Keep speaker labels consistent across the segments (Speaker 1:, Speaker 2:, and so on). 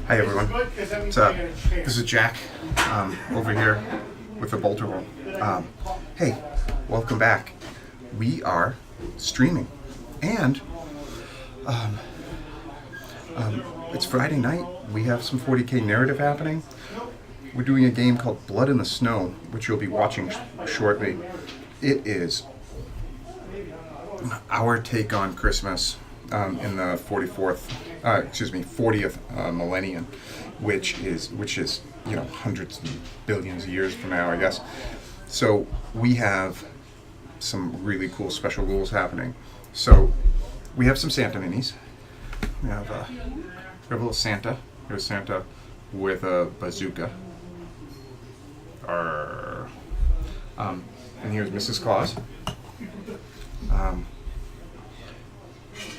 Speaker 1: Hi everyone. This is Jack over here with the Bolter Roll. Hey, welcome back. We are streaming, and it's Friday night. We have some 40k narrative happening. We're doing a game called Blood in the Snow, which you'll be watching shortly. It is our take on Christmas in the 40th millennium, which is hundreds and billions of years from now, I guess. So we have some really cool special rules happening. So we have some Santa minis. We have a little Santa. Here's Santa with a bazooka. And here's Mrs. Claus.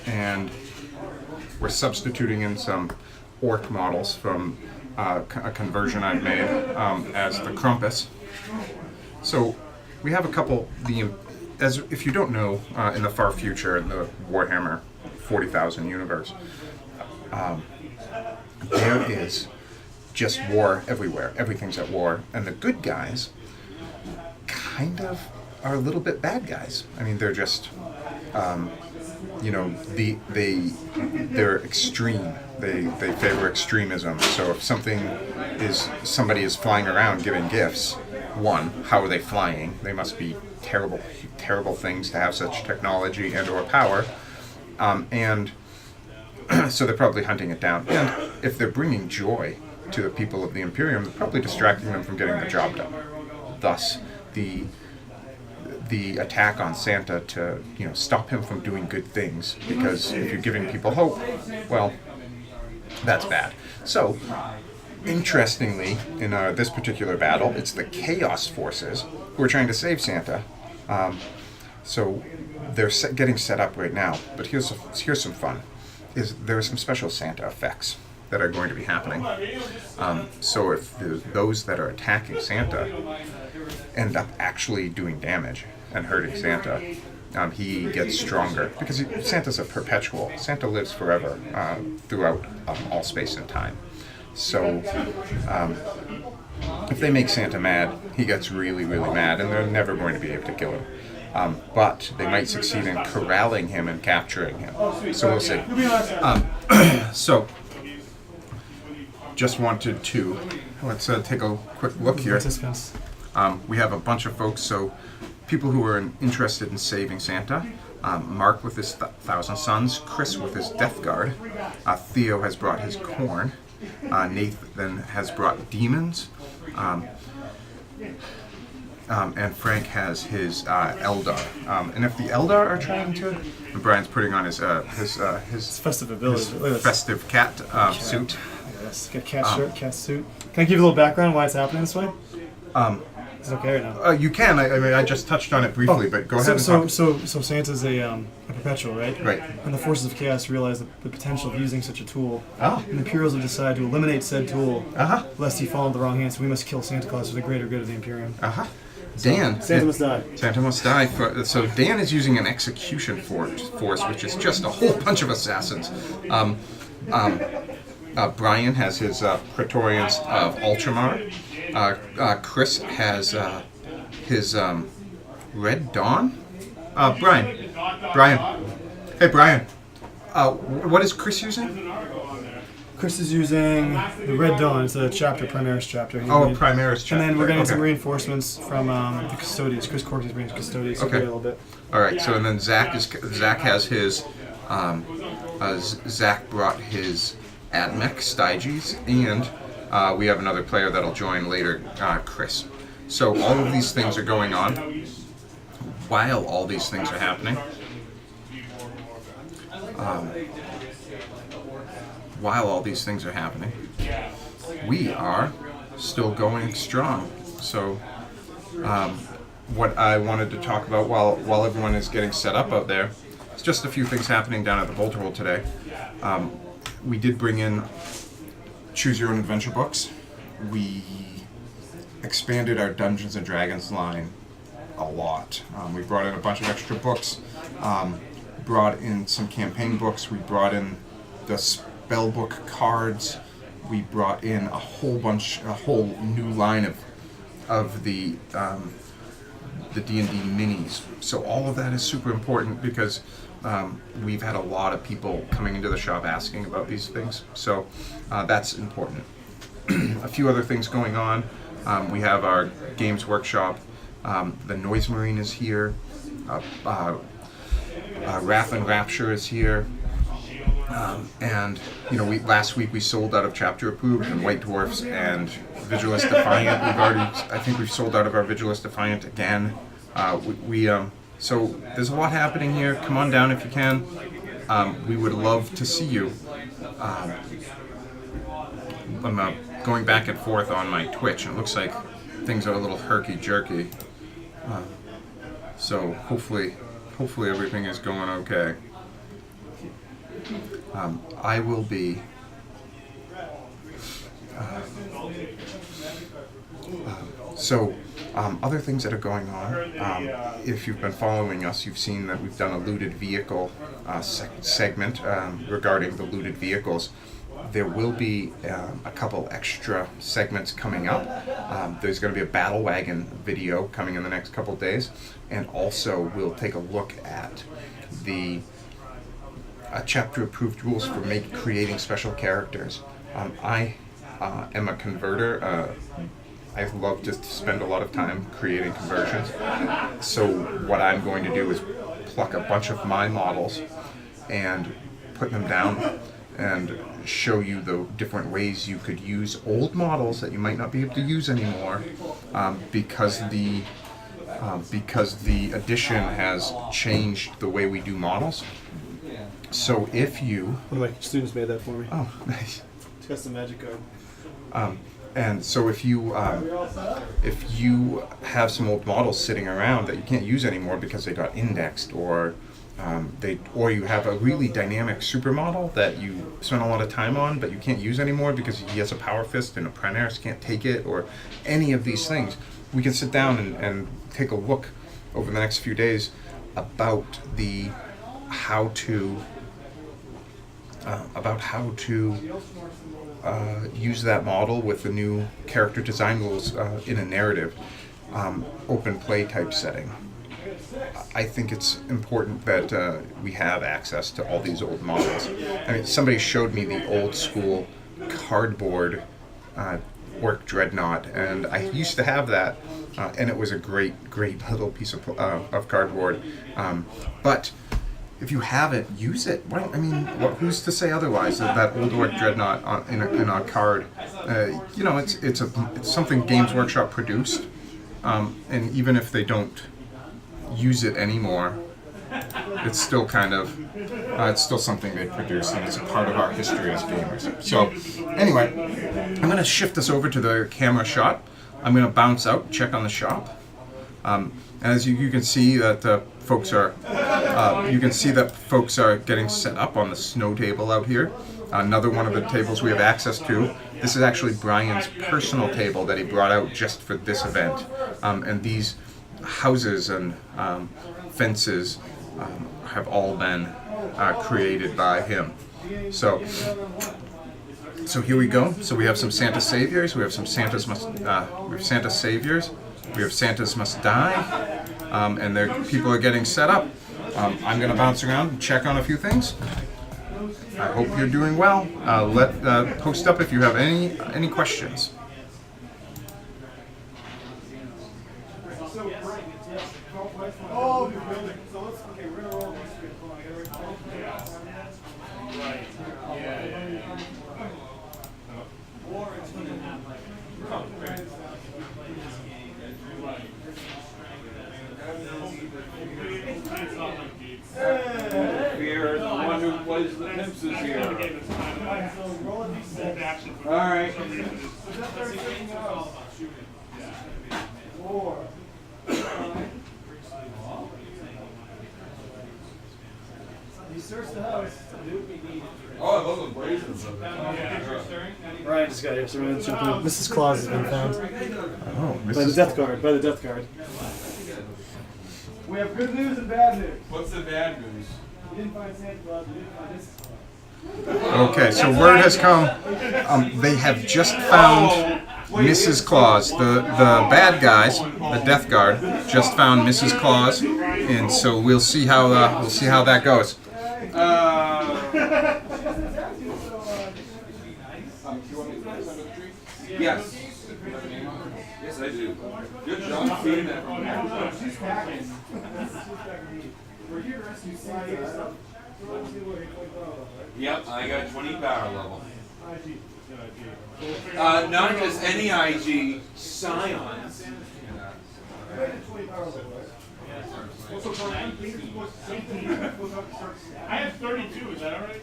Speaker 1: And we're substituting in some orc models from a conversion I've made as the Krampus. So we have a couple, as if you don't know, in the far future, in the Warhammer 40,000 universe, there is just war everywhere. Everything's at war. And the good guys kind of are a little bit bad guys. I mean, they're just... they're extreme. They favor extremism. So if somebody is flying around giving gifts, one, how are they flying? They must be terrible, terrible things to have such technology and or power. And so they're probably hunting it down. And if they're bringing joy to the people of the Imperium, they're probably distracting them from getting the job done. Thus, the attack on Santa to stop him from doing good things, because if you're giving people hope, well, that's bad. So, interestingly, in this particular battle, it's the Chaos Forces who are trying to save Santa. So they're getting set up right now. But here's some fun: there are some special Santa effects that are going to be happening. So if those that are attacking Santa end up actually doing damage and hurting Santa, he gets stronger, because Santa's a perpetual. Santa lives forever throughout all space and time. So if they make Santa mad, he gets really, really mad, and they're never going to be able to kill him. But they might succeed in corralling him and capturing him. So we'll see. So just wanted to, let's take a quick look here. We have a bunch of folks, so people who are interested in saving Santa. Mark with his 1,000 Suns, Chris with his Death Guard, Theo has brought his Corn, Nathan has brought Demons, and Frank has his Eldar. And if the Eldar are trying to, Brian's putting on his
Speaker 2: festive ability,
Speaker 1: his festive cat suit.
Speaker 2: Yes, got cat shirt, cat suit. Can I give you a little background why it's happening this way? Is it okay or no?
Speaker 1: You can. I mean, I just touched on it briefly, but go ahead and talk.
Speaker 2: So Santa's a perpetual, right?
Speaker 1: Right.
Speaker 2: And the forces of chaos realize the potential of using such a tool.
Speaker 1: Oh.
Speaker 2: And the Imperials have decided to eliminate said tool, lest he fall into the wrong hands. So we must kill Santa Claus for the greater good of the Imperium.
Speaker 1: Dan.
Speaker 2: Santa must die.
Speaker 1: Santa must die. So Dan is using an execution force, which is just a whole bunch of assassins. Brian has his Praetorians of Ultramar. Chris has his Red Dawn. Brian. Hey, Brian. What is Chris using?
Speaker 2: Chris is using the Red Dawn. It's a chapter, Primaris chapter.
Speaker 1: Primaris chapter.
Speaker 2: And then we're getting some reinforcements from the Custodians. Chris Cork is bringing Custodians.
Speaker 1: Okay.
Speaker 2: A little bit.
Speaker 1: All right. So and then Zach has his. Zach brought his Admech Styges, and we have another player that'll join later, Chris. So all of these things are going on. While all these things are happening, we are still going strong. So what I wanted to talk about while everyone is getting set up out there, it's just a few things happening down at the Bolter Roll today. We did bring in Choose Your Own Adventure books. We expanded our Dungeons and Dragons line a lot. We brought in a bunch of extra books, brought in some campaign books, we brought in the spellbook cards, we brought in a whole new line of the D&D minis. So all of that is super important because we've had a lot of people coming into the shop asking about these things. So that's important. A few other things going on. We have our Games Workshop. The Noise Marine is here. Wrath and Rapture is here. And last week we sold out of Chapter Approved and White Dwarfs and Vigilus Defiant. I think we've sold out of our Vigilus Defiant again. So there's a lot happening here. Come on down if you can. We would love to see you. I'm going back and forth on my Twitch, and it looks like things are a little herky-jerky. So hopefully everything is going okay. I will be other things that are going on. If you've been following us, you've seen that we've done a looted vehicle segment regarding the looted vehicles. There will be a couple extra segments coming up. There's going to be a battle wagon video coming in the next couple days, and also we'll take a look at the chapter approved rules for creating special characters. I am a converter. I love to spend a lot of time creating conversions. So what I'm going to do is pluck a bunch of my models and put them down and show you the different ways you could use old models that you might not be able to use anymore because the edition has changed the way we do models. So if you...
Speaker 2: One of my students made that for me.
Speaker 1: Oh, nice.
Speaker 2: It's got some magic card.
Speaker 1: And so if you have some old models sitting around that you can't use anymore because they got indexed, or you have a really dynamic supermodel that you spent a lot of time on but you can't use anymore because he has a power fist and a Prenaris can't take it, or any of these things, we can sit down and take a look over the next few days about how to use that model with the new character design rules in a narrative, open play type setting. I think it's important that we have access to all these old models. I mean, somebody showed me the old school cardboard Orc Dreadnought, and I used to have that, and it was a great little piece of cardboard. But if you have it, use it. Right? I mean, who's to say otherwise? That old Orc Dreadnought in a card, it's something Games Workshop produced, and even if they don't use it anymore, it's still it's still something they produce, and it's a part of our history as gamers. So, anyway, I'm going to shift this over to the camera shot. I'm going to bounce out, check on the shop. As you can see that folks are getting set up on the snow table out here. Another one of the tables we have access to. This is actually Brian's personal table that he brought out just for this event. And these houses and fences have all been created by him. So here we go. So we have some Santa Saviors. We have some Santa Saviors. We have Santas Must Die. And people are getting set up. I'm going to bounce around and check on a few things. I hope you're doing well. Post up if you have any questions.
Speaker 3: Fear, the one who plays the pimps is here. All right.
Speaker 2: You searched the house.
Speaker 3: Oh, I love the blazers.
Speaker 2: Ryan just got here, so we're going to jump in. Mrs. Claus has been found.
Speaker 1: Oh,
Speaker 2: By the death guard. We have good news and bad news.
Speaker 3: What's the bad news?
Speaker 2: We didn't find Santa Claus, we didn't find Mrs. Claus.
Speaker 1: Okay, so word has come. They have just found Mrs. Claus. The bad guys, the Death Guard, just found Mrs. Claus, and so we'll see how that goes.
Speaker 3: Yes. Yes, I do. Good job seeing that. Yep, I got 20 power level. Not just any IG, Scions.
Speaker 4: I have 32, is that alright?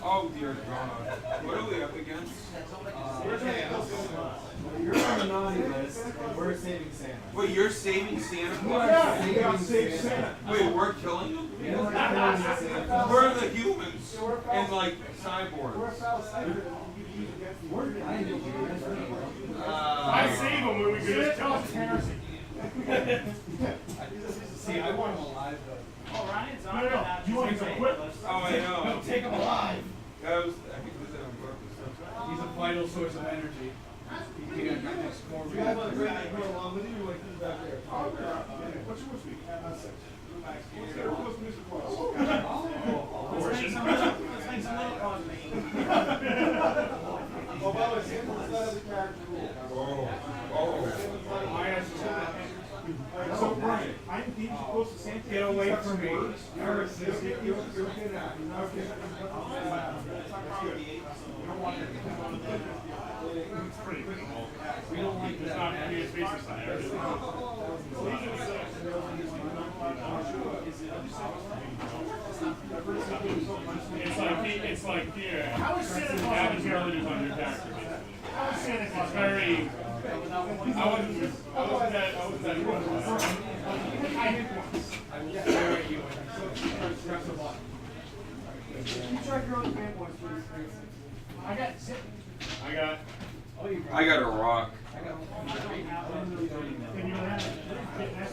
Speaker 3: Oh dear God. What are we up against?
Speaker 5: You're on the naughty list, and we're saving Santa.
Speaker 3: Wait, you're saving Santa Claus?
Speaker 5: Yeah, you got saved Santa.
Speaker 3: Wait, we're killing him? We're the humans and like cyborgs.
Speaker 4: I save them when we could just kill them.
Speaker 5: See, I want him alive though.
Speaker 4: Oh, Ryan's on. No, you want him to quit?
Speaker 3: Oh, I know.
Speaker 5: Take him alive.
Speaker 3: I think this is on purpose.
Speaker 5: He's a vital source of energy. You got next more. You have a great night along with you, like this back there.
Speaker 4: What's your week?
Speaker 5: Oh, by the way, Santa's not as a character rule.
Speaker 4: So, Brian, I'm deemed close to Santa. Get away from me.
Speaker 5: You're okay now. Okay.
Speaker 4: It's pretty cool. We don't like this. Not to be as basic as that. It's like here. How is Santa Claus having villagers on your character? How is Santa Claus very? I wasn't that impressed. I did once.
Speaker 5: I will stare at you and press a button. You check your own fan points for this.
Speaker 3: I got a rock.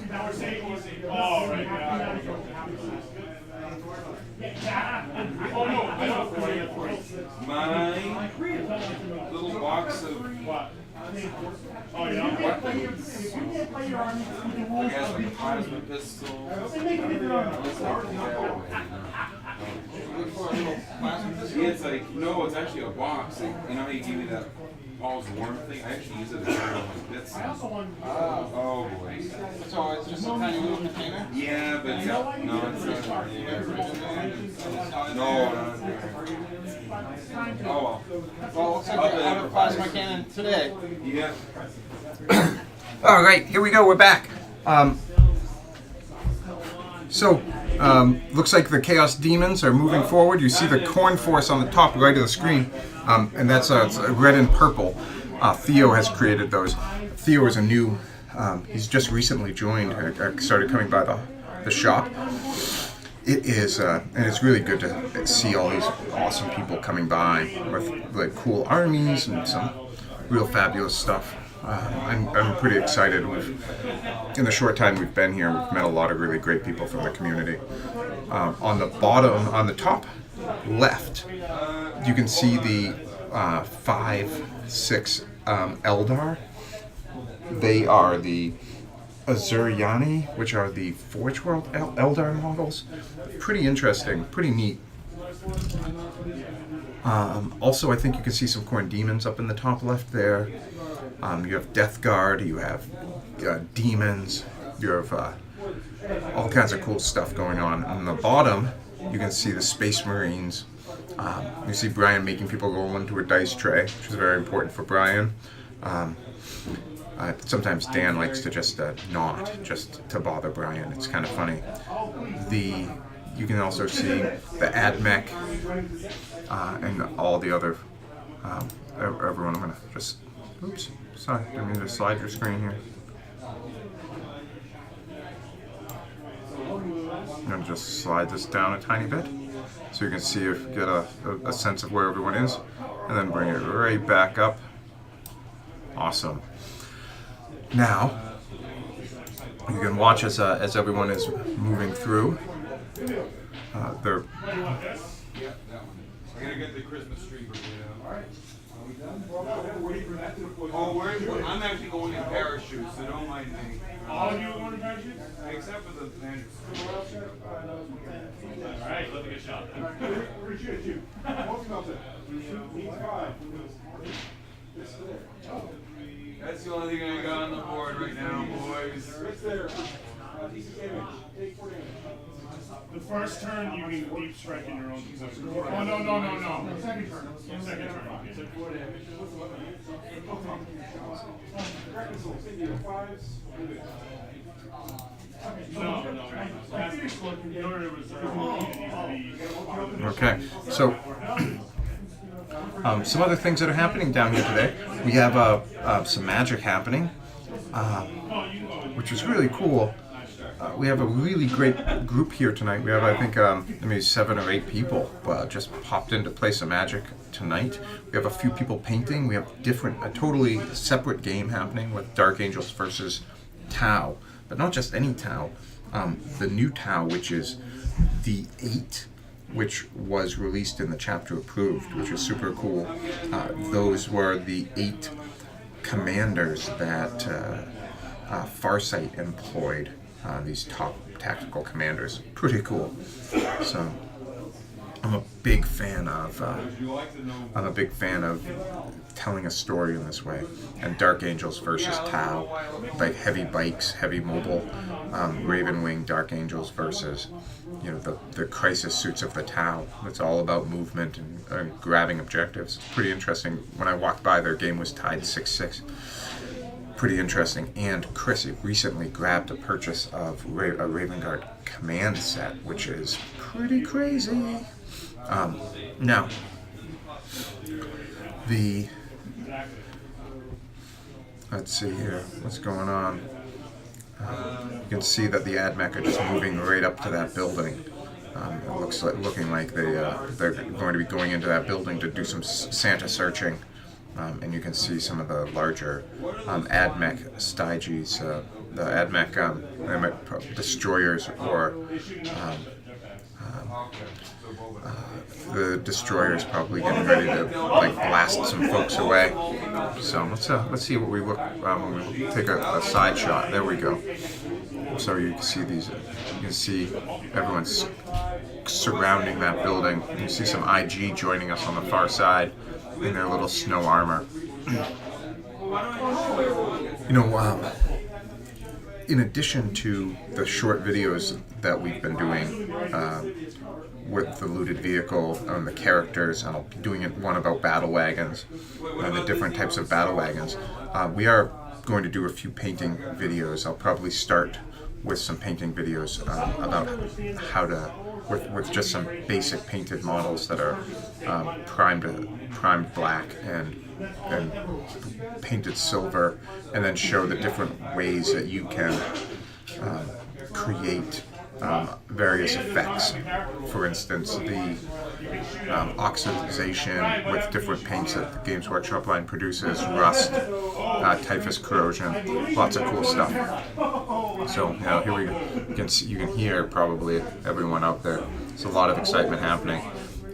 Speaker 4: Now we're saying, oh, right. Oh, no, I don't.
Speaker 3: My little box of
Speaker 4: What? Oh, yeah?
Speaker 3: weapons. I got some plasma pistols. Yeah, it's like, no, it's actually a box. Like, you know how you give me that Paul's Warm thing? I actually use it as one of my bits. Oh boy.
Speaker 1: So it's just a tiny little container.
Speaker 3: Yeah, but no, it's not. No, oh well.
Speaker 1: Well, looks like we have a plasma cannon today.
Speaker 3: Yeah.
Speaker 1: All right, here we go. We're back. Looks like the Chaos Demons are moving forward. You see the Corn Force on the top right of the screen, and that's it's red and purple. Theo has created those. Theo is a new. He's just recently joined. Started coming by the shop. It is, and it's really good to see all these awesome people coming by with like cool armies and some real fabulous stuff. I'm pretty excited. In the short time we've been here, we've met a lot of really great people from the community. On the top left, you can see the 5-6 Eldar. They are the Azuriani, which are the Forge World Eldar models. Pretty interesting, pretty neat. Also, I think you can see some Khorne Demons up in the top left there. You have Death Guard, you have demons, you have all kinds of cool stuff going on. On the bottom, you can see the Space Marines. You see Brian making people roll into a dice tray, which is very important for Brian. Sometimes Dan likes to just not, just to bother Brian. It's kind of funny. You can also see the AdMech and all the other, everyone. I'm going to just, oops, sorry, didn't mean to slide your screen here. I'm going to just slide this down a tiny bit so you can see if get a sense of where everyone is, and then bring it right back up. Awesome. Now, you can watch as everyone is moving through.
Speaker 3: I gotta get the Christmas tree brigade out.
Speaker 5: Alright. Are we done? Well, we're waiting for that to deploy.
Speaker 3: Oh, I'm actually going in parachutes, so don't mind me.
Speaker 4: All of you are going to parachutes?
Speaker 3: Except for the magic.
Speaker 4: Alright, let me get a shot then.
Speaker 5: Appreciate you. What's about that? Needs 5. It's there.
Speaker 3: That's the only thing I got on the board right now, boys.
Speaker 5: It's there. Decent damage. Take 4 damage.
Speaker 4: The first turn you can deep strike in your own position. Oh, no.
Speaker 5: Second turn.
Speaker 4: Second turn.
Speaker 5: Take 4 damage. What's the weapon? Crack missiles. India. 5s.
Speaker 4: No. In order to reserve, it needs to be.
Speaker 1: Okay, so some other things that are happening down here today. We have some magic happening, which is really cool. We have a really great group here tonight. We have, I think, maybe 7 or 8 people just popped in to play some magic tonight. We have a few people painting. We have a totally separate game happening with Dark Angels versus Tau. But not just any Tau. The new Tau, which is the 8, which was released in the chapter approved, which is super cool. Those were the 8 commanders that Farsight employed. These top tactical commanders. Pretty cool. So I'm a big fan of telling a story in this way. And Dark Angels versus Tau, like heavy bikes, heavy mobile, Ravenwing Dark Angels versus the crisis suits of the Tau. It's all about movement and grabbing objectives. It's pretty interesting. When I walked by, their game was tied 6-6. Pretty interesting. And Chris recently grabbed a purchase of a Raven Guard command set, which is pretty crazy. Now, let's see here, what's going on? You can see that the AdMech are just moving right up to that building. It looking like they're going to be going into that building to do some Santa searching. And you can see some of the larger AdMech Styges, the AdMech destroyers, or the destroyers probably getting ready to blast some folks away. So let's see what we look when we take a side shot. There we go. So you can see these. You can see everyone's surrounding that building. You can see some IG joining us on the far side in their little snow armor. In addition to the short videos that we've been doing with the looted vehicle and the characters, and I'll be doing one about battle wagons and the different types of battle wagons, we are going to do a few painting videos. I'll probably start with some painting videos about how to, with just some basic painted models that are primed black and painted silver, and then show the different ways that you can create various effects. For instance, the oxidization with different paints that the Games Workshop line produces, rust, typhus corrosion, lots of cool stuff. So now here we go. You can hear probably everyone out there. There's a lot of excitement happening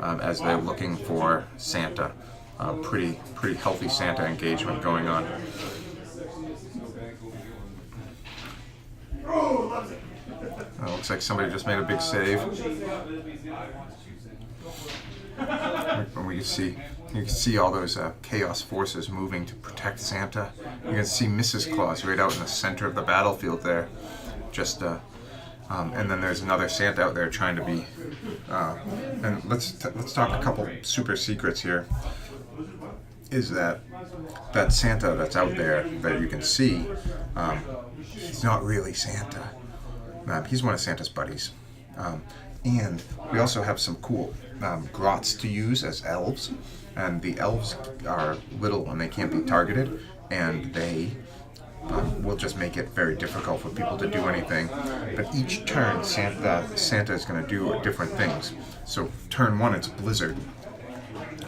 Speaker 1: as they're looking for Santa. Pretty healthy Santa engagement going on. Looks like somebody just made a big save. And you can see all those Chaos Forces moving to protect Santa. You can see Mrs. Claus right out in the center of the battlefield there. And then there's another Santa out there trying to be. And let's talk a couple super secrets here. Is that Santa that's out there that you can see? He's not really Santa. He's one of Santa's buddies. And we also have some cool grots to use as elves. And the elves are little and they can't be targeted. And they will just make it very difficult for people to do anything. But each turn, Santa is going to do different things. So turn 1, it's Blizzard.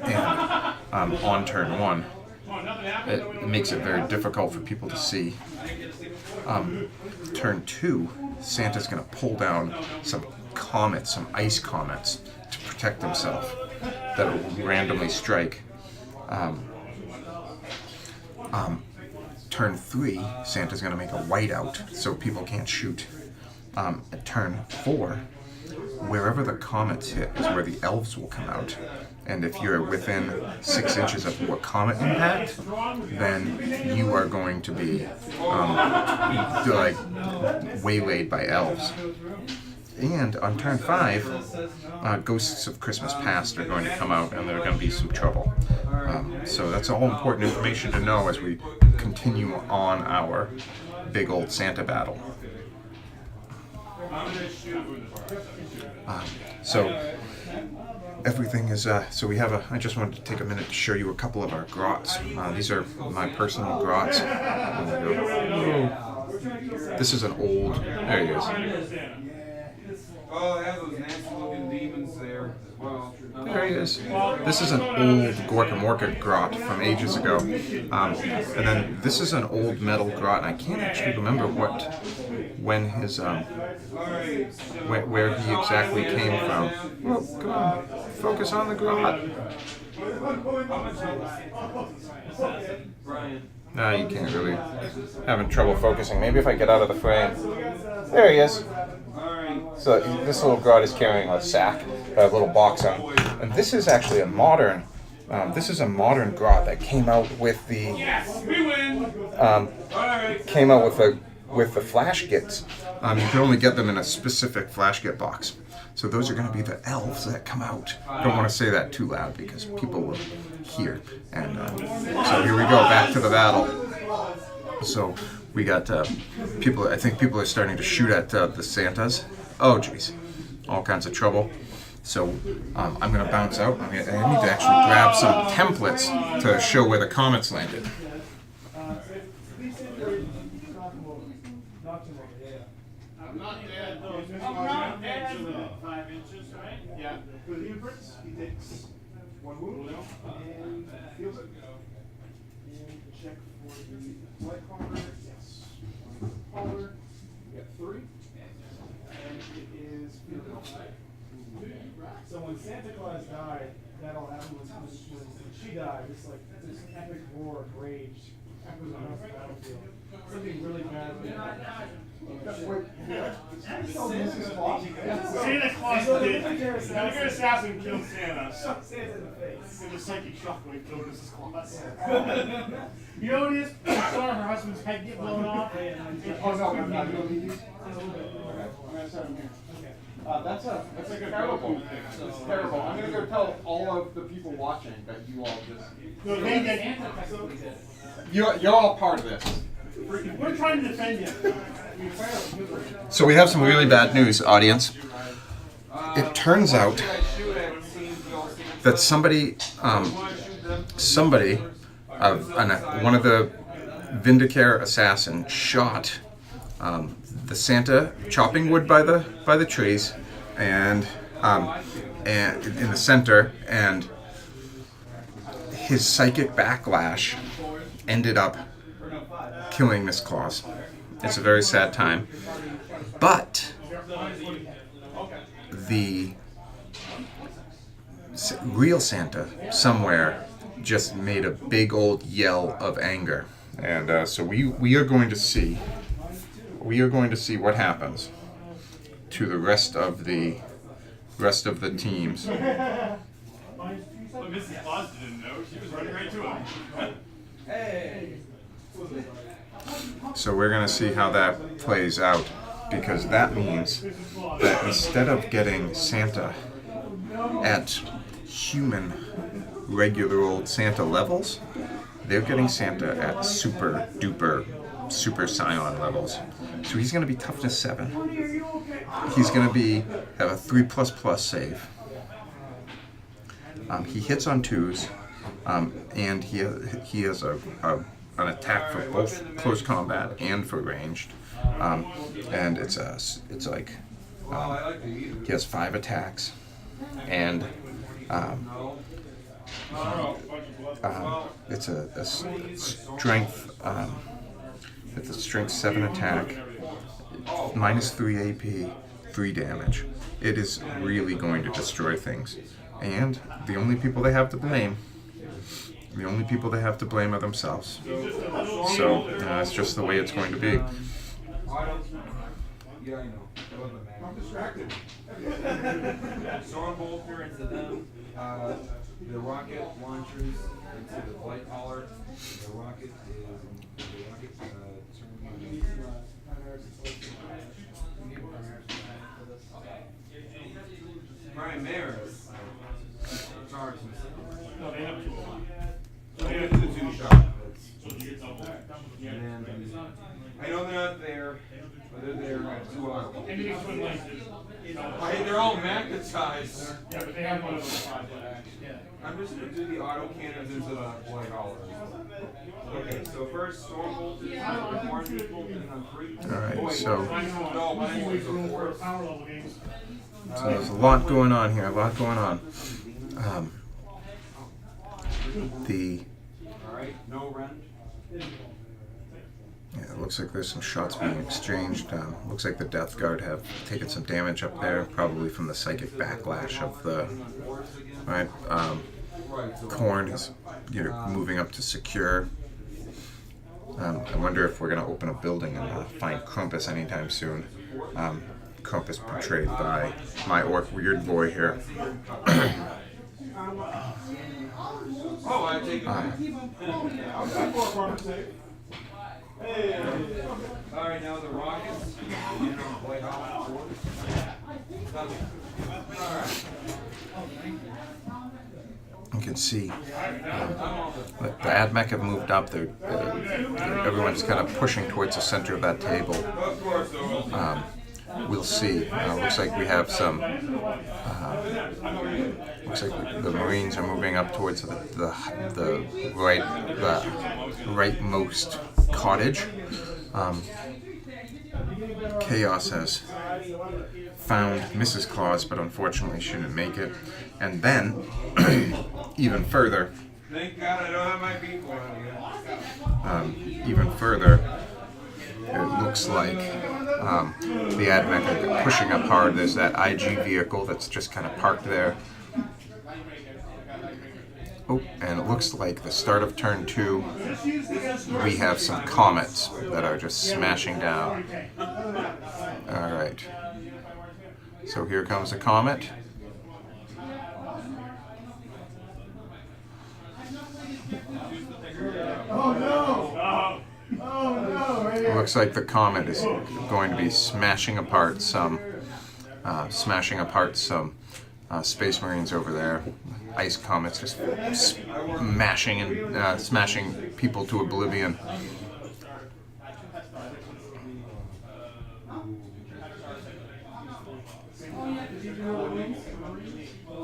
Speaker 1: And on turn 1, it makes it very difficult for people to see. Turn 2, Santa's going to pull down some comets, some ice comets, to protect himself. that will randomly strike. Turn 3, Santa's going to make a whiteout so people can't shoot. At turn 4, wherever the comets hit is where the elves will come out. And if you're within 6 inches of what comet impact, then you are going to be like waylaid by elves. And on turn 5, Ghosts of Christmas Past are going to come out, and there's going to be some trouble. So that's all important information to know as we continue on our big old Santa battle. So everything is, so we have I just wanted to take a minute to show you a couple of our grots. These are my personal grots. This is an old, there he is.
Speaker 3: Oh, they have those nasty looking demons there as well.
Speaker 1: There he is. This is an old Gorka Morka grot from ages ago. And then this is an old metal grot, and I can't actually remember when his, where he exactly came from. Oh, come on. Focus on the grot. No, you can't really. Having trouble focusing. Maybe if I get out of the frame. There he is. So this little grot is carrying a sack, a little box on, and this is actually a modern. This is a modern grot that came out with the. Came out with the flash kits. You can only get them in a specific flash kit box. So those are going to be the elves that come out. Don't want to say that too loud because people will hear. And so here we go, back to the battle. So we got people. I think people are starting to shoot at the Santas. Oh, geez, all kinds of trouble. So I'm going to bounce out. I need to actually grab some templates to show where the comets landed.
Speaker 4: I'm not dead. I'm not dead. 5 inches, right? Yeah.
Speaker 2: For the imprints, he takes 1 wound and feels it. And check for the light collar. Yes. Collar. We got 3. And it is feeling. So when Santa Claus died, that all happened when she died. It's like this epic roar of rage echoes across the battlefield. Something really bad.
Speaker 4: Santa Claus did. The good assassin killed Santa.
Speaker 2: Shot Santa in the face.
Speaker 4: It was psychic shock when he killed Mrs. Claus. You know what it is? I saw her husband's head get blown off.
Speaker 2: Oh no, I'm not going to leave these. That's like a terrible. It's terrible. I'm gonna go tell all of the people watching that you all just.
Speaker 4: No, they did.
Speaker 1: You're all part of this.
Speaker 4: We're trying to defend you.
Speaker 1: So we have some really bad news, audience. It turns out that somebody, one of the Vindicare assassins shot the Santa chopping wood by the trees, and in the center, and his psychic backlash ended up killing Miss Claus. It's a very sad time, but the real Santa somewhere just made a big old yell of anger, and so we are going to see. We are going to see what happens to the rest of the teams.
Speaker 4: Mrs. Claus didn't know. She was running right to him.
Speaker 2: Hey.
Speaker 1: So we're going to see how that plays out, because that means that instead of getting Santa at human, regular old Santa levels, they're getting Santa at super duper, super scion levels. So he's going to be toughness 7. He's going to have a 3++ save. He hits on 2s, and he has an attack for both close combat and for ranged. And it's like he has 5 attacks, and it's a strength. It's a strength 7 attack, -3 AP, 3 damage. It is really going to destroy things. And the only people they have to blame, are themselves. So it's just the way it's going to be.
Speaker 3: Yeah, I know.
Speaker 2: I'm distracted.
Speaker 3: Storm bolter into them. The rocket launchers into the flight collar. The rocket Primaris. Charge
Speaker 4: No, they have two.
Speaker 3: So they have the two shot.
Speaker 4: So you get double.
Speaker 3: And then I know they're not there, but they're there at 2 hours.
Speaker 4: Anything twin length is,
Speaker 3: They're all magnetized.
Speaker 4: yeah, but they have one of those 5 foot action.
Speaker 3: I'm just gonna do the auto cannons into the white collar. Okay, so first storm bolters, orange people, and I'm free.
Speaker 1: Alright, so
Speaker 3: No, mine was a force.
Speaker 4: Power level games.
Speaker 1: there's a lot going on here, Alright,
Speaker 3: no run.
Speaker 1: yeah, it looks like there's some shots being exchanged. Looks like the Death Guard have taken some damage up there, probably from the psychic backlash of the Korn is moving up to secure. I wonder if we're going to open a building and find Krampus anytime soon. Krampus portrayed by my orc weird boy here.
Speaker 3: Oh, I take it back. Alright, now the rockets. White collar force. Alright.
Speaker 1: You can see the AdMech have moved up. Everyone's kind of pushing towards the center of that table.
Speaker 3: Of course,
Speaker 1: We'll see. Looks like we have some. Looks like the Marines are moving up towards the rightmost cottage. Chaos has found Mrs. Claus, but unfortunately she didn't make it. And then, even further,
Speaker 3: thank God I don't have my people on here.
Speaker 1: even further, it looks like the AdMech are pushing up hard. There's that IG vehicle that's just kind of parked there. Oh, and it looks like the start of turn 2, we have some comets that are just smashing down. Alright. So here comes a comet.
Speaker 2: Oh no! Oh no! Right
Speaker 1: It
Speaker 2: here.
Speaker 1: looks like the comet is going to be smashing apart some Space Marines over there. Ice comets just smashing and smashing people to oblivion.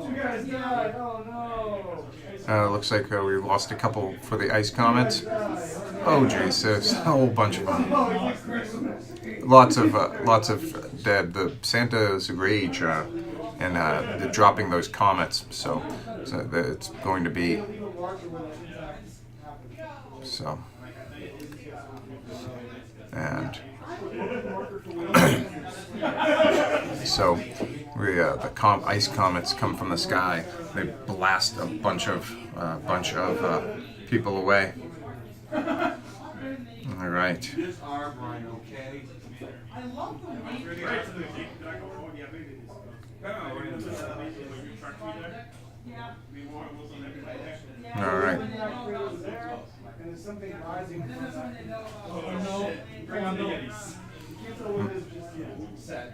Speaker 2: You guys died! Oh no!
Speaker 1: Looks like we lost a couple for the ice comets. Oh jeez, there's a whole bunch of them. Lots of dead. The Santa's rage and they're dropping those comets, so it's going to be so. And so the ice comets come from the sky. They blast a bunch of people away. All right.
Speaker 3: This arm, Brian, okay?
Speaker 1: All right.
Speaker 2: And there's something rising from that. Oh no! Bring on the Yetis. You can't tell what it is just yet. Sad.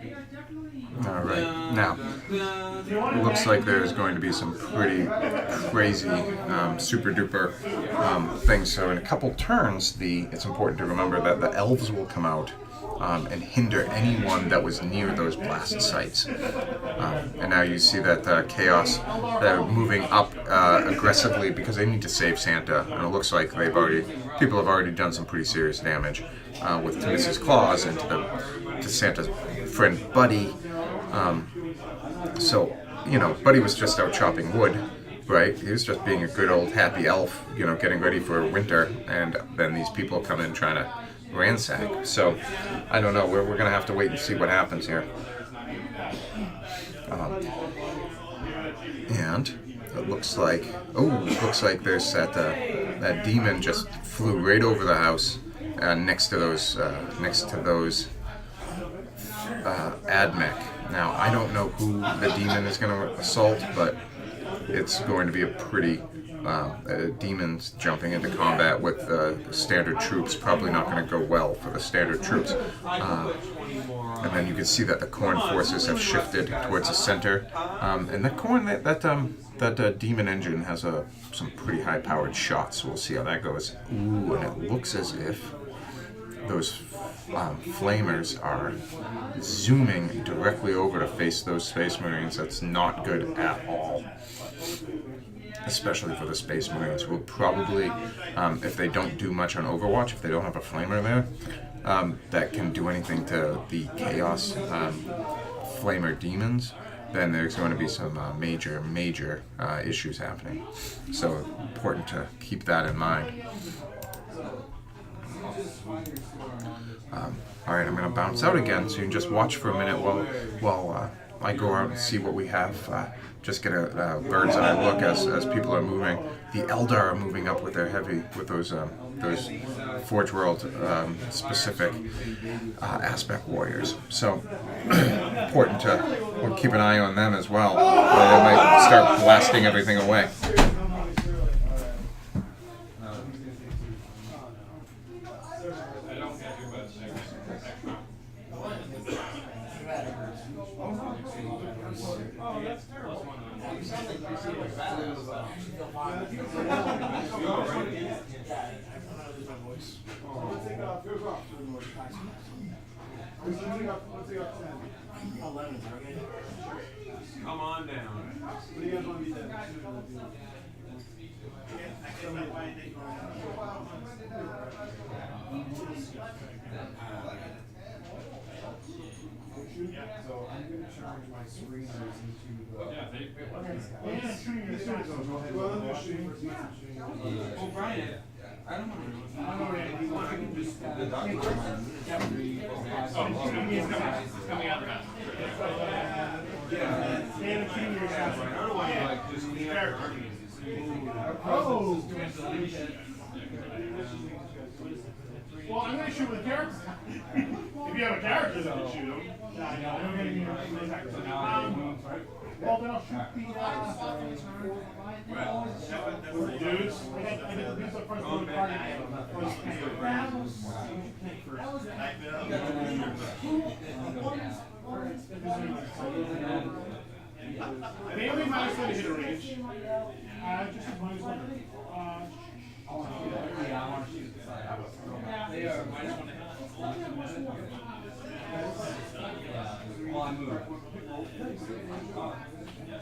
Speaker 1: All right. Now, it looks like there's going to be some pretty crazy, super duper things. So in a couple turns, it's important to remember that the elves will come out and hinder anyone that was near those blast sites. And now you see that Chaos, they're moving up aggressively because they need to save Santa. And it looks like people have already done some pretty serious damage with Mrs. Claus and to Santa's friend Buddy. So, Buddy was just out chopping wood, right? He was just being a good old happy elf, getting ready for winter, and then these people come in trying to ransack. So, I don't know. We're going to have to wait and see what happens here. and it looks like there's that demon just flew right over the house next to those admech. Now I don't know who the demon is going to assault, but it's going to be a pretty demons jumping into combat with standard troops. Probably not going to go well for the standard troops. And then you can see that the Khorne forces have shifted towards the center. And the Khorne, that demon engine has some pretty high-powered shots, so we'll see how that goes. Ooh, and it looks as if those flamers are zooming directly over to face those Space Marines. That's not good at all, especially for the Space Marines. We'll probably, if they don't do much on Overwatch, if they don't have a flamer there that can do anything to the Chaos flamer demons, then there's going to be some major issues happening. So important to keep that in mind. Alright, I'm going to bounce out again, so you can just watch for a minute while I go out and see what we have. Just get a bird's eye look as people are moving. The Eldar are moving up with their with those Forge World specific aspect warriors. So important to keep an eye on them as well. They might start blasting everything away.
Speaker 3: Come on down.
Speaker 2: So I'm going to charge my screeners into the...
Speaker 3: Oh, Brian, I don't want to. I can just the doctor.
Speaker 4: Coming out of that.
Speaker 3: Yeah. I don't want to like just clean up your arguments.
Speaker 4: Well, I'm going to shoot with a character. If you have a character, then you shoot him. Well, then I'll shoot the dudes. I get the dudes up front of the party. They only minus one to hit a range. Just as minus one. They are minus one to hit.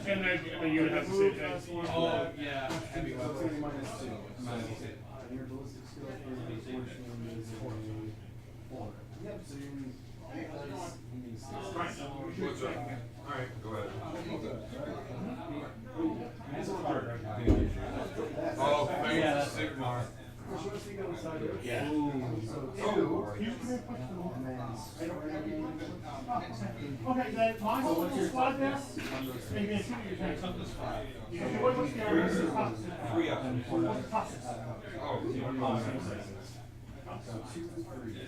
Speaker 4: And then you would have the same thing. Oh, yeah. Heavy weapons. Your ballistic skill unfortunately is a 4. Yep, so
Speaker 3: What's up? Alright, go ahead. Oh, thanks, Sigmar.
Speaker 2: Yeah.
Speaker 4: Okay, then my whole squad there, and you're going to shoot your tanks. What's the area?
Speaker 3: 3 up. Oh,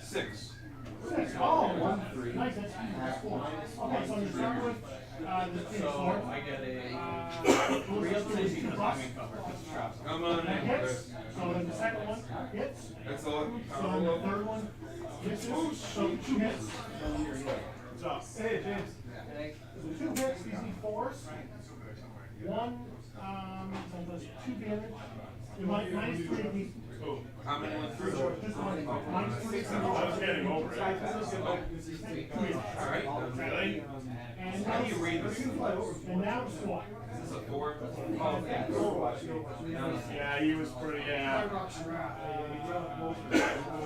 Speaker 3: 6.
Speaker 4: Oh, 1, 3. Nice, that's 4. Okay, so you start with the
Speaker 5: So I get a real easy timing cover.
Speaker 3: Come on
Speaker 4: that
Speaker 3: in,
Speaker 4: hits.
Speaker 3: Chris.
Speaker 4: So then the second one hits.
Speaker 3: That's all.
Speaker 4: So then the third one misses. So 2 hits. So, hey, James. So 2 hits, these need 4s. 1, so that's 2 damage. You might minus 3 of these.
Speaker 3: How many went through?
Speaker 4: Just one. Minus 3.
Speaker 6: I was getting over it.
Speaker 3: Alright.
Speaker 6: Really?
Speaker 4: And
Speaker 3: How do you read this?
Speaker 4: And now the squad.
Speaker 3: Is this a 4?
Speaker 6: Yeah, he was pretty, yeah.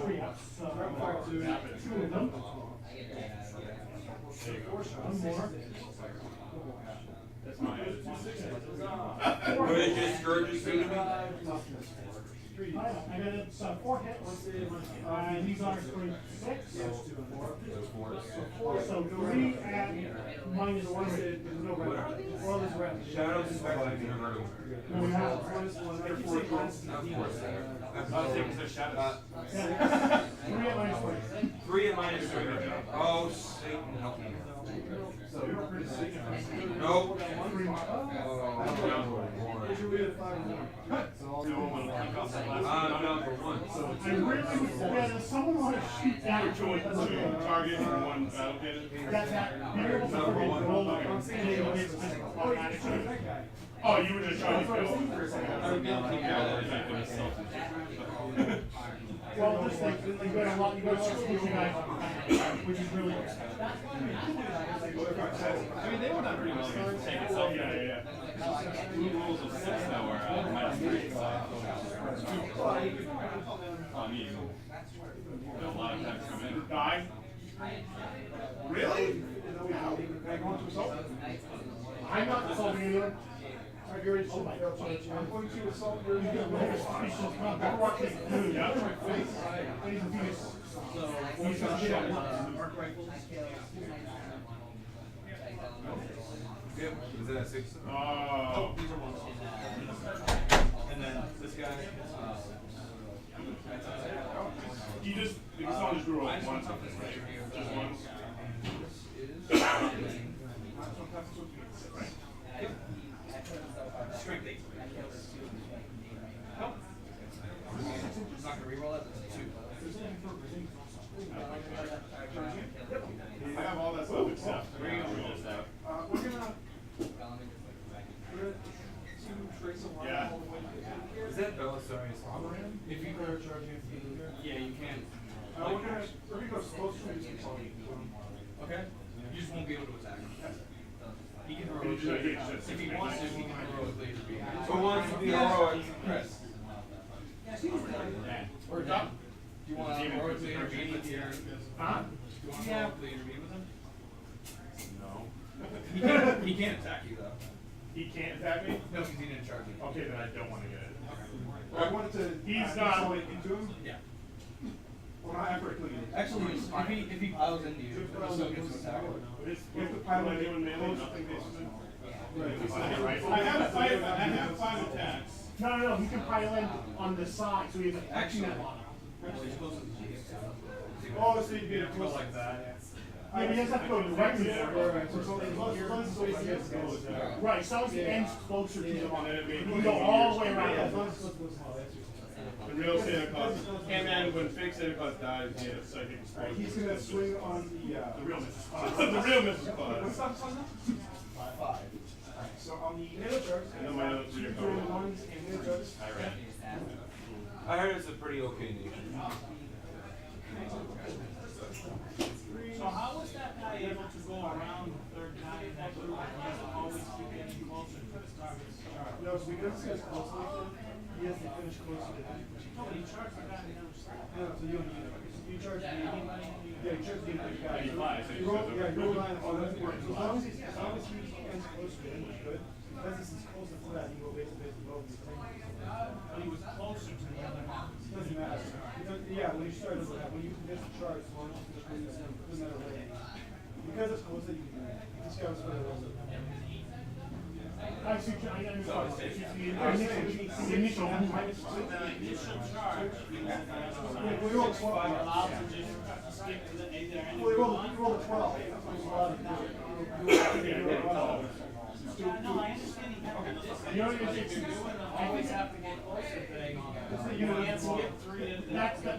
Speaker 4: 3 ups. So, 2 of them. One more.
Speaker 6: That's my attitude.
Speaker 3: What did you scourge us to me?
Speaker 4: I got it, so 4 hits. These are for 6. So 4, so 3 at minus 1. No red. All is red.
Speaker 3: Shadows is back in
Speaker 4: No, we have.
Speaker 3: Of course.
Speaker 6: I'll take the shadows.
Speaker 4: Yeah. 3 at minus 1.
Speaker 3: 3 and minus 3. Oh, Satan, help me. No. I'm down for 1.
Speaker 4: I really would, does someone want to shoot down to it?
Speaker 6: Two targets and one battlefield.
Speaker 4: That, be able to roll
Speaker 6: Oh, you were just trying to kill.
Speaker 4: well, just like, you got a lot, you got a switch guys, which is really.
Speaker 6: I mean, they were not pretty much take itself. Yeah. Two rules of 6 now are minus 3. I mean, a lot of times come in.
Speaker 4: Die.
Speaker 6: Really?
Speaker 4: I'm not assaulting anyone. I'm going to assault your
Speaker 3: Yep. Is that a 6?
Speaker 6: Oh.
Speaker 5: These are ones. And then this guy.
Speaker 6: You just, because I'll just roll once of this, right? Just once.
Speaker 5: Strength 8. Nope. I'm not gonna reroll it. That's a 2.
Speaker 6: I have all that stuff except. We're gonna just have.
Speaker 2: We're gonna trace a line
Speaker 6: Yeah.
Speaker 2: all the way to
Speaker 3: Is that Belisarius Hologram?
Speaker 5: If you are charging, yeah, you can.
Speaker 2: we're gonna go close to this consulting.
Speaker 5: Okay. You just won't be able to attack. He can
Speaker 6: Can you just, like,
Speaker 5: heroically.
Speaker 6: just-
Speaker 5: If he wants to, he can heroically intervene.
Speaker 3: Who wants to be heroic?
Speaker 5: Chris. Or Doc. Do you want to heroically intervene with your?
Speaker 4: Huh?
Speaker 5: Do you want to heroically intervene with him?
Speaker 6: No.
Speaker 5: He can't attack you though.
Speaker 6: He can't attack me?
Speaker 5: No, because he didn't charge you.
Speaker 6: Okay, then I don't want to get it.
Speaker 2: I wanted to.
Speaker 6: He's not-
Speaker 2: consolidate into him.
Speaker 5: Yeah.
Speaker 2: Well, not after I clean it.
Speaker 5: Actually, if he piles into you, he still gets to attack him.
Speaker 2: You have to pile
Speaker 6: Am I
Speaker 2: it
Speaker 6: doing melee?
Speaker 2: close.
Speaker 6: Nothing basically?
Speaker 2: Right.
Speaker 6: I have 5 attacks.
Speaker 4: No, he can pile in on the side, so he has a action that line.
Speaker 2: Oh, so you'd be
Speaker 6: Go like that.
Speaker 4: Yeah, he doesn't have to go directly for it.
Speaker 6: Yeah.
Speaker 4: Right, so as he ends closer to the
Speaker 6: And
Speaker 4: line.
Speaker 6: then it'd be-
Speaker 4: You can go all the way around.
Speaker 6: The real Santa Claus, and then when fake Santa Claus dies, he has psychic explosion.
Speaker 2: He's gonna swing on the,
Speaker 6: The real Mrs. Claus. The real Mrs.
Speaker 2: What's
Speaker 6: Claus.
Speaker 2: that on now? 5. So on the middle charge.
Speaker 6: And then my other 3 are
Speaker 2: Two
Speaker 6: coming.
Speaker 2: ones and middle charge.
Speaker 3: I heard it's a pretty okay nation.
Speaker 7: So how was that guy able to go around the third guy in that group and he doesn't always keep getting closer to his target?
Speaker 2: No, so because this guy's close like that, he has to finish closer to him.
Speaker 7: No, but he charged the guy on the other side.
Speaker 2: No, so you don't need it. You charge the 80. Yeah, you charge the 80 guy.
Speaker 6: 85, so
Speaker 2: You
Speaker 6: you
Speaker 2: roll,
Speaker 6: said the-
Speaker 2: yeah, you roll 9 on that one. So as long as he ends close to him, it's good. Because this is closer to that, you go basically both.
Speaker 7: But he was closer to the other one.
Speaker 2: Doesn't matter. Yeah, when you start, when you miss the charge, as long as you finish the same, doesn't matter what. Because it's closer, you can do that. This guy was further away.
Speaker 4: I see, I understand. The initial movement.
Speaker 7: The initial charge, he was
Speaker 2: We rolled 12.
Speaker 7: allowed to just skip to the either end
Speaker 2: Well,
Speaker 7: of
Speaker 2: you
Speaker 7: the
Speaker 2: rolled
Speaker 7: line.
Speaker 2: 12. That's what you're allowed to do.
Speaker 7: Yeah, no, I understand he had to distance,
Speaker 4: You know,
Speaker 7: but if
Speaker 4: it's-
Speaker 7: you're doing the always have to get closer thing,
Speaker 2: You
Speaker 7: you
Speaker 2: know,
Speaker 7: can't skip 3 to the.
Speaker 4: That's on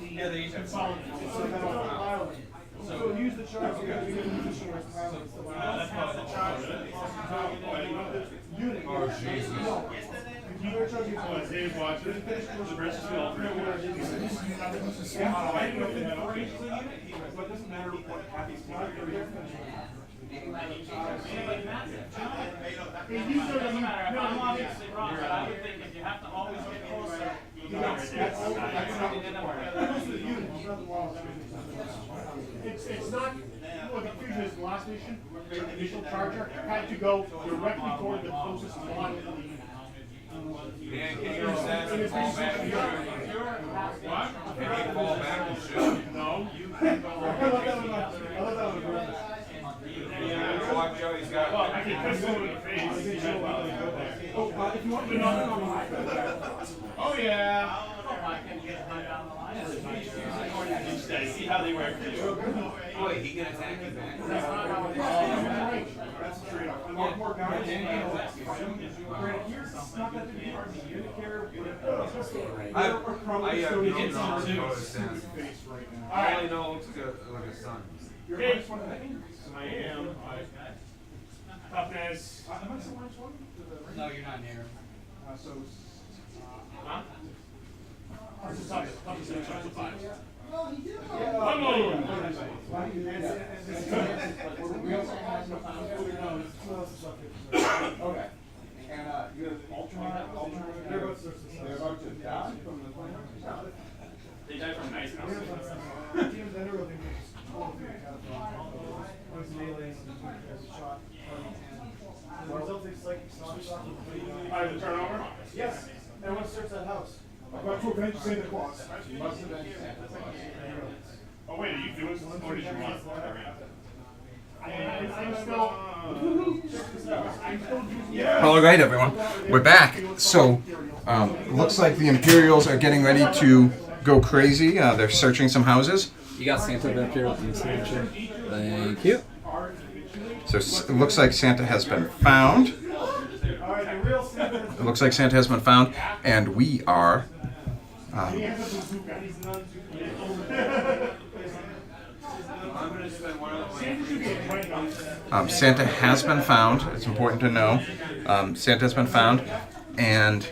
Speaker 4: the
Speaker 5: Yeah, they each have
Speaker 4: consolidated.
Speaker 2: So that's piling. So use the charge, you get a position where it's piling. So
Speaker 7: That's part of the charge.
Speaker 2: unit.
Speaker 3: Oh, Jesus.
Speaker 2: No. If you are charging.
Speaker 6: Oh, is Dave watching? The British still.
Speaker 2: But it doesn't matter what happens.
Speaker 7: It doesn't matter, if I'm obviously wrong, but I would think if you have to always get closer, you got to step over, that's how you end up
Speaker 4: It's not, what the confusion is, the last mission, the initial charger had to go directly toward the closest line of the unit.
Speaker 3: Dan, can you assassinate fall back and shoot.
Speaker 7: What?
Speaker 3: Can he fall back and shoot?
Speaker 7: No, you can go.
Speaker 3: Yeah, watch out, he's got.
Speaker 7: Well, I can pistol him in the face.
Speaker 2: If you want to
Speaker 7: Oh yeah. See how they work for you.
Speaker 3: Boy, he can attack you back.
Speaker 2: that's straight up. Unlock more guys. Granted, here it's not that big a unit care, but
Speaker 3: I didn't notice that.
Speaker 2: face right now.
Speaker 3: I only know it looks like a sun.
Speaker 2: You're
Speaker 7: Hey.
Speaker 2: minus one to the aim.
Speaker 7: I am. Toughness.
Speaker 2: Am I still minus one to the range?
Speaker 5: No, you're not near him.
Speaker 2: So,
Speaker 7: Huh? Toughness is a five.
Speaker 2: One
Speaker 7: more.
Speaker 2: Okay. And you have alternate. They're about to die from the plan.
Speaker 7: They die from ice house.
Speaker 2: The
Speaker 7: turnover?
Speaker 2: Yes. Everyone search that house. I've got to avenge Santa Claus. You must avenge Santa Claus.
Speaker 7: Oh wait, are you doing something or did you want?
Speaker 1: All right, everyone, we're back. So, looks like the Imperials are getting ready to go crazy. They're searching some houses.
Speaker 5: You got Santa back here with the signature. Thank you.
Speaker 1: So it looks like Santa has been found. It looks like Santa has been found, and we are.
Speaker 3: I'm gonna spend one of the
Speaker 1: Santa has been found. It's important to know. Santa has been found, and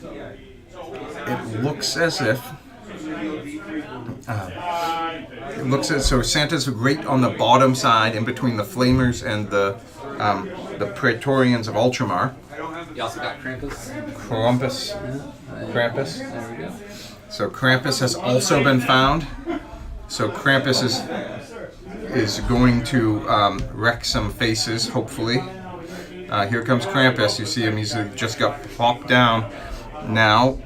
Speaker 1: it looks as if. It looks as so Santa's right on the bottom side, in between the Flamers and the Praetorians of Ultramar.
Speaker 5: You also got Krampus.
Speaker 1: Krampus. Krampus.
Speaker 5: There we go.
Speaker 1: So Krampus has also been found. So Krampus is going to wreck some faces, hopefully. Here comes Krampus. You see him. He's just got plopped down. Now,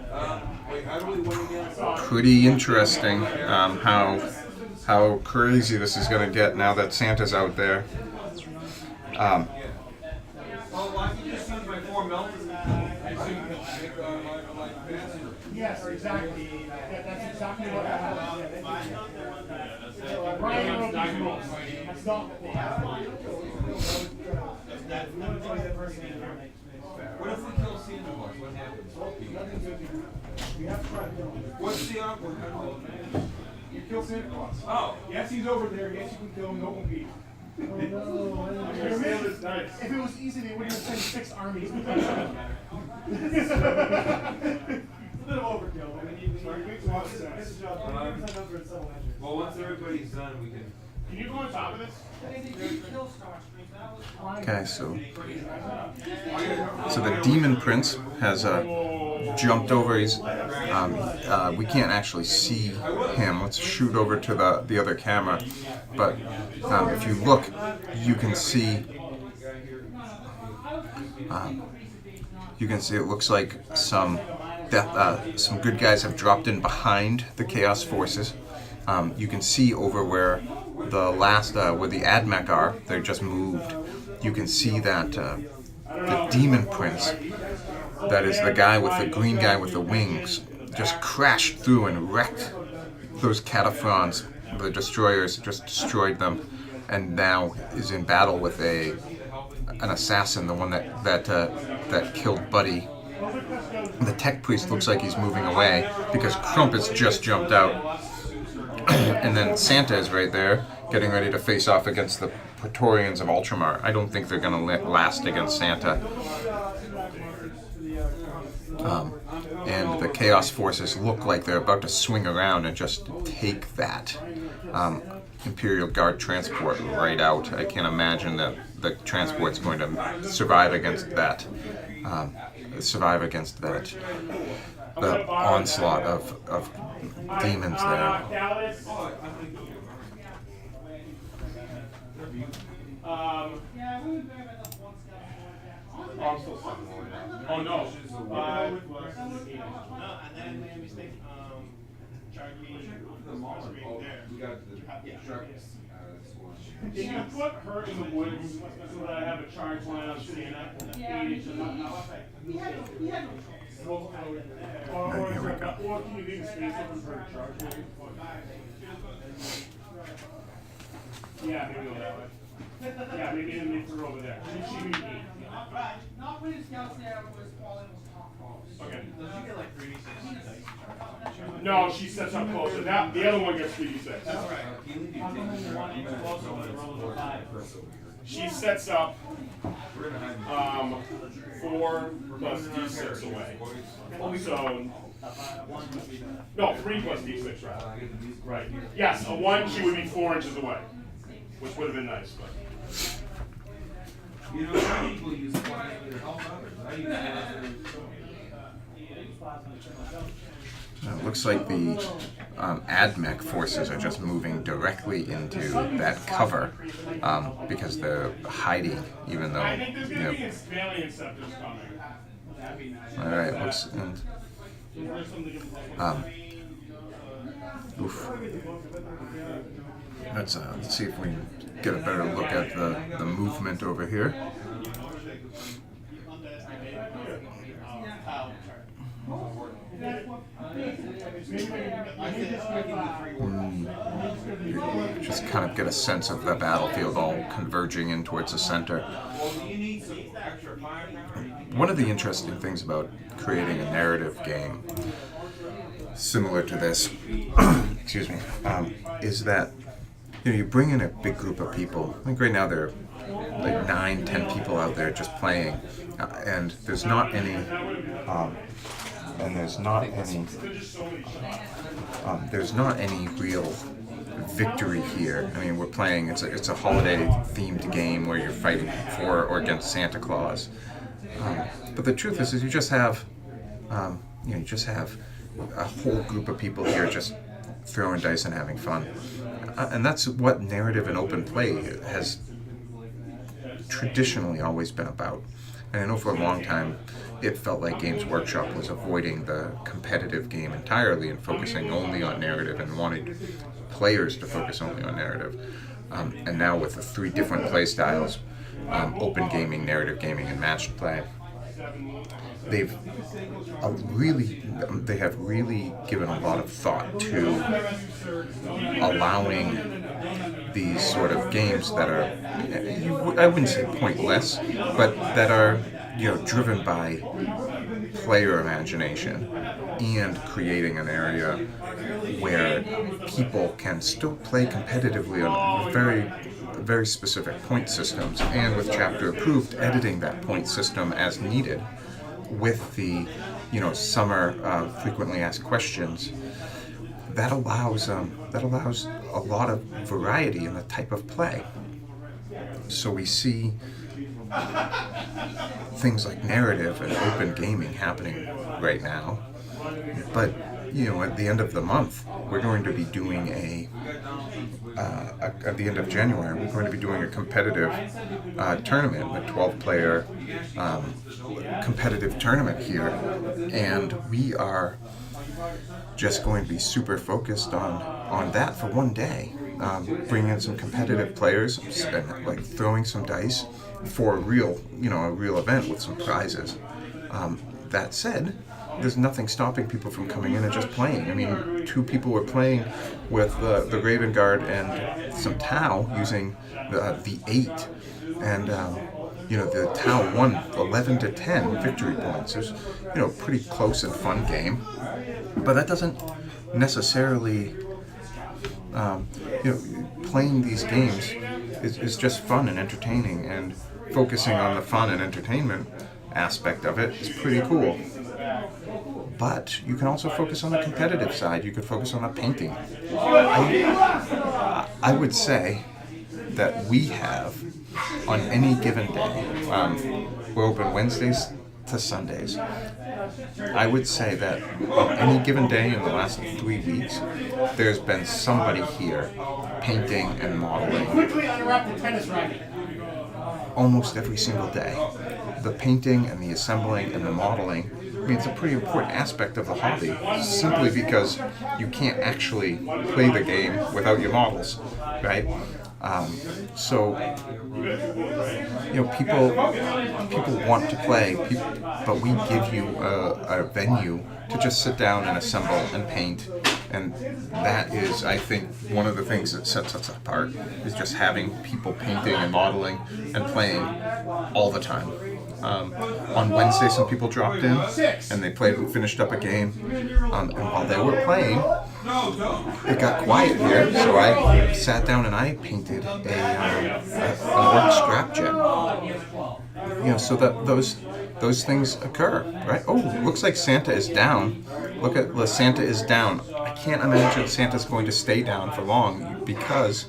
Speaker 1: pretty interesting how crazy this is going to get now that Santa's out there.
Speaker 4: Yes, exactly. That's exactly what happened. Brian, that's not what they have.
Speaker 3: What if we kill Santa Claus? What happens? What's the awkward?
Speaker 2: You kill Santa Claus.
Speaker 3: Oh.
Speaker 2: Yes, he's over there. Yes, you can kill him. No one beat.
Speaker 4: If it was easy, they wouldn't have sent 6 armies. It's a bit of overkill. I mean, it makes a lot of sense.
Speaker 3: Well, once everybody's done, we can.
Speaker 7: Can you go on top of this?
Speaker 1: Okay, so the Demon Prince has jumped over. He's we can't actually see him. Let's shoot over to the other camera. But if you look, you can see. You can see it looks like some good guys have dropped in behind the Chaos Forces. You can see over where the last where the Admech are. They're just moved. You can see that the Demon Prince, that is the guy with the green guy with the wings, just crashed through and wrecked those Cataphrons. The destroyers just destroyed them, and now is in battle with an assassin, the one that killed Buddy. The Tech Priest looks like he's moving away because Krampus just jumped out. And then Santa is right there, getting ready to face off against the Praetorians of Ultramar. I don't think they're going to last against Santa. And the Chaos Forces look like they're about to swing around and just take that Imperial Guard transport right out. I can't imagine that the transport's going to survive against that. The onslaught of demons there.
Speaker 7: Oh no. 5 plus 8.
Speaker 4: made a mistake. Charge me.
Speaker 3: The mall. Oh,
Speaker 4: There.
Speaker 3: we got the trucks.
Speaker 4: Can you put her in the woods so that I have a charge line on Santa? 8 inches up? Or
Speaker 1: Here we go.
Speaker 4: or can you leave a space open for a charge maybe? Yeah, maybe go that way. Yeah, maybe throw her over there. She meet me.
Speaker 5: Not putting scouts there was falling was top.
Speaker 4: Okay.
Speaker 6: Does she get like 3d6 dice?
Speaker 4: No, she sets up closer. That the other one gets 3d6.
Speaker 5: That's right.
Speaker 4: She sets up 4 plus d6 away. So no, 3 plus d6, right? Right. Yes, a 1 she would be 4 inches away, which would have been nice, but.
Speaker 3: You know, some people use flying to help others. I use
Speaker 1: It looks like the AdMech forces are just moving directly into that cover because they're hiding, even though,
Speaker 4: I think there's
Speaker 1: you
Speaker 4: gonna
Speaker 1: know.
Speaker 4: be alien scepters coming.
Speaker 1: All right, looks and oof. Let's see if we can get a better look at the movement over here. Just kind of get a sense of the battlefield all converging in towards the center. One of the interesting things about creating a narrative game similar to this, excuse me, is that you bring in a big group of people. I think right now there are like 9-10 people out there just playing, and there's not any. There's not any real victory here. I mean, we're playing. It's a holiday themed game where you're fighting for or against Santa Claus. But the truth is you just have, a whole group of people here just throwing dice and having fun, and that's what narrative and open play has traditionally always been about. And I know for a long time it felt like Games Workshop was avoiding the competitive game entirely and focusing only on narrative and wanted players to focus only on narrative. And now with the 3 different play styles, open gaming, narrative gaming, and matched play, they have really given a lot of thought to allowing these sort of games that are, I wouldn't say pointless, but that are driven by player imagination and creating an area where people can still play competitively on very specific point systems, and with chapter approved, editing that point system as needed with the summer frequently asked questions. That allows a lot of variety in the type of play. So we see things like narrative and open gaming happening right now. But at the end of the month, we're going to be doing at the end of January, we're going to be doing a competitive tournament, a 12-player competitive tournament here, and we are just going to be super focused on that for one day. Bringing in some competitive players and like throwing some dice for a real event with some prizes. That said, there's nothing stopping people from coming in and just playing. I mean, 2 people were playing with the Raven Guard and some Tau using the 8, and the Tau won 11-10 victory points. It was pretty close and fun game, but that doesn't necessarily playing these games is just fun and entertaining, and focusing on the fun and entertainment aspect of it is pretty cool. But you can also focus on the competitive side. You could focus on the painting. I would say that we have, on any given day, we're open Wednesdays to Sundays. I would say that on any given day in the last 3 weeks, there's been somebody here painting and modeling.
Speaker 4: Quickly unwrap the tennis racket.
Speaker 1: Almost every single day. The painting and the assembling and the modeling mean, it's a pretty important aspect of the hobby, simply because you can't actually play the game without your models, right? So, you know, people want to play, but we give you a venue to just sit down and assemble and paint, and that is, I think, one of the things that sets us apart, is just having people painting and modeling and playing all the time. On Wednesday, some people dropped in and they played and finished up a game, and while they were playing, it got quiet here, so I sat down and I painted an orc strap jet. You know, so that those things occur, right? Oh, looks like Santa is down. Look at the Santa is down. I can't imagine Santa's going to stay down for long, because,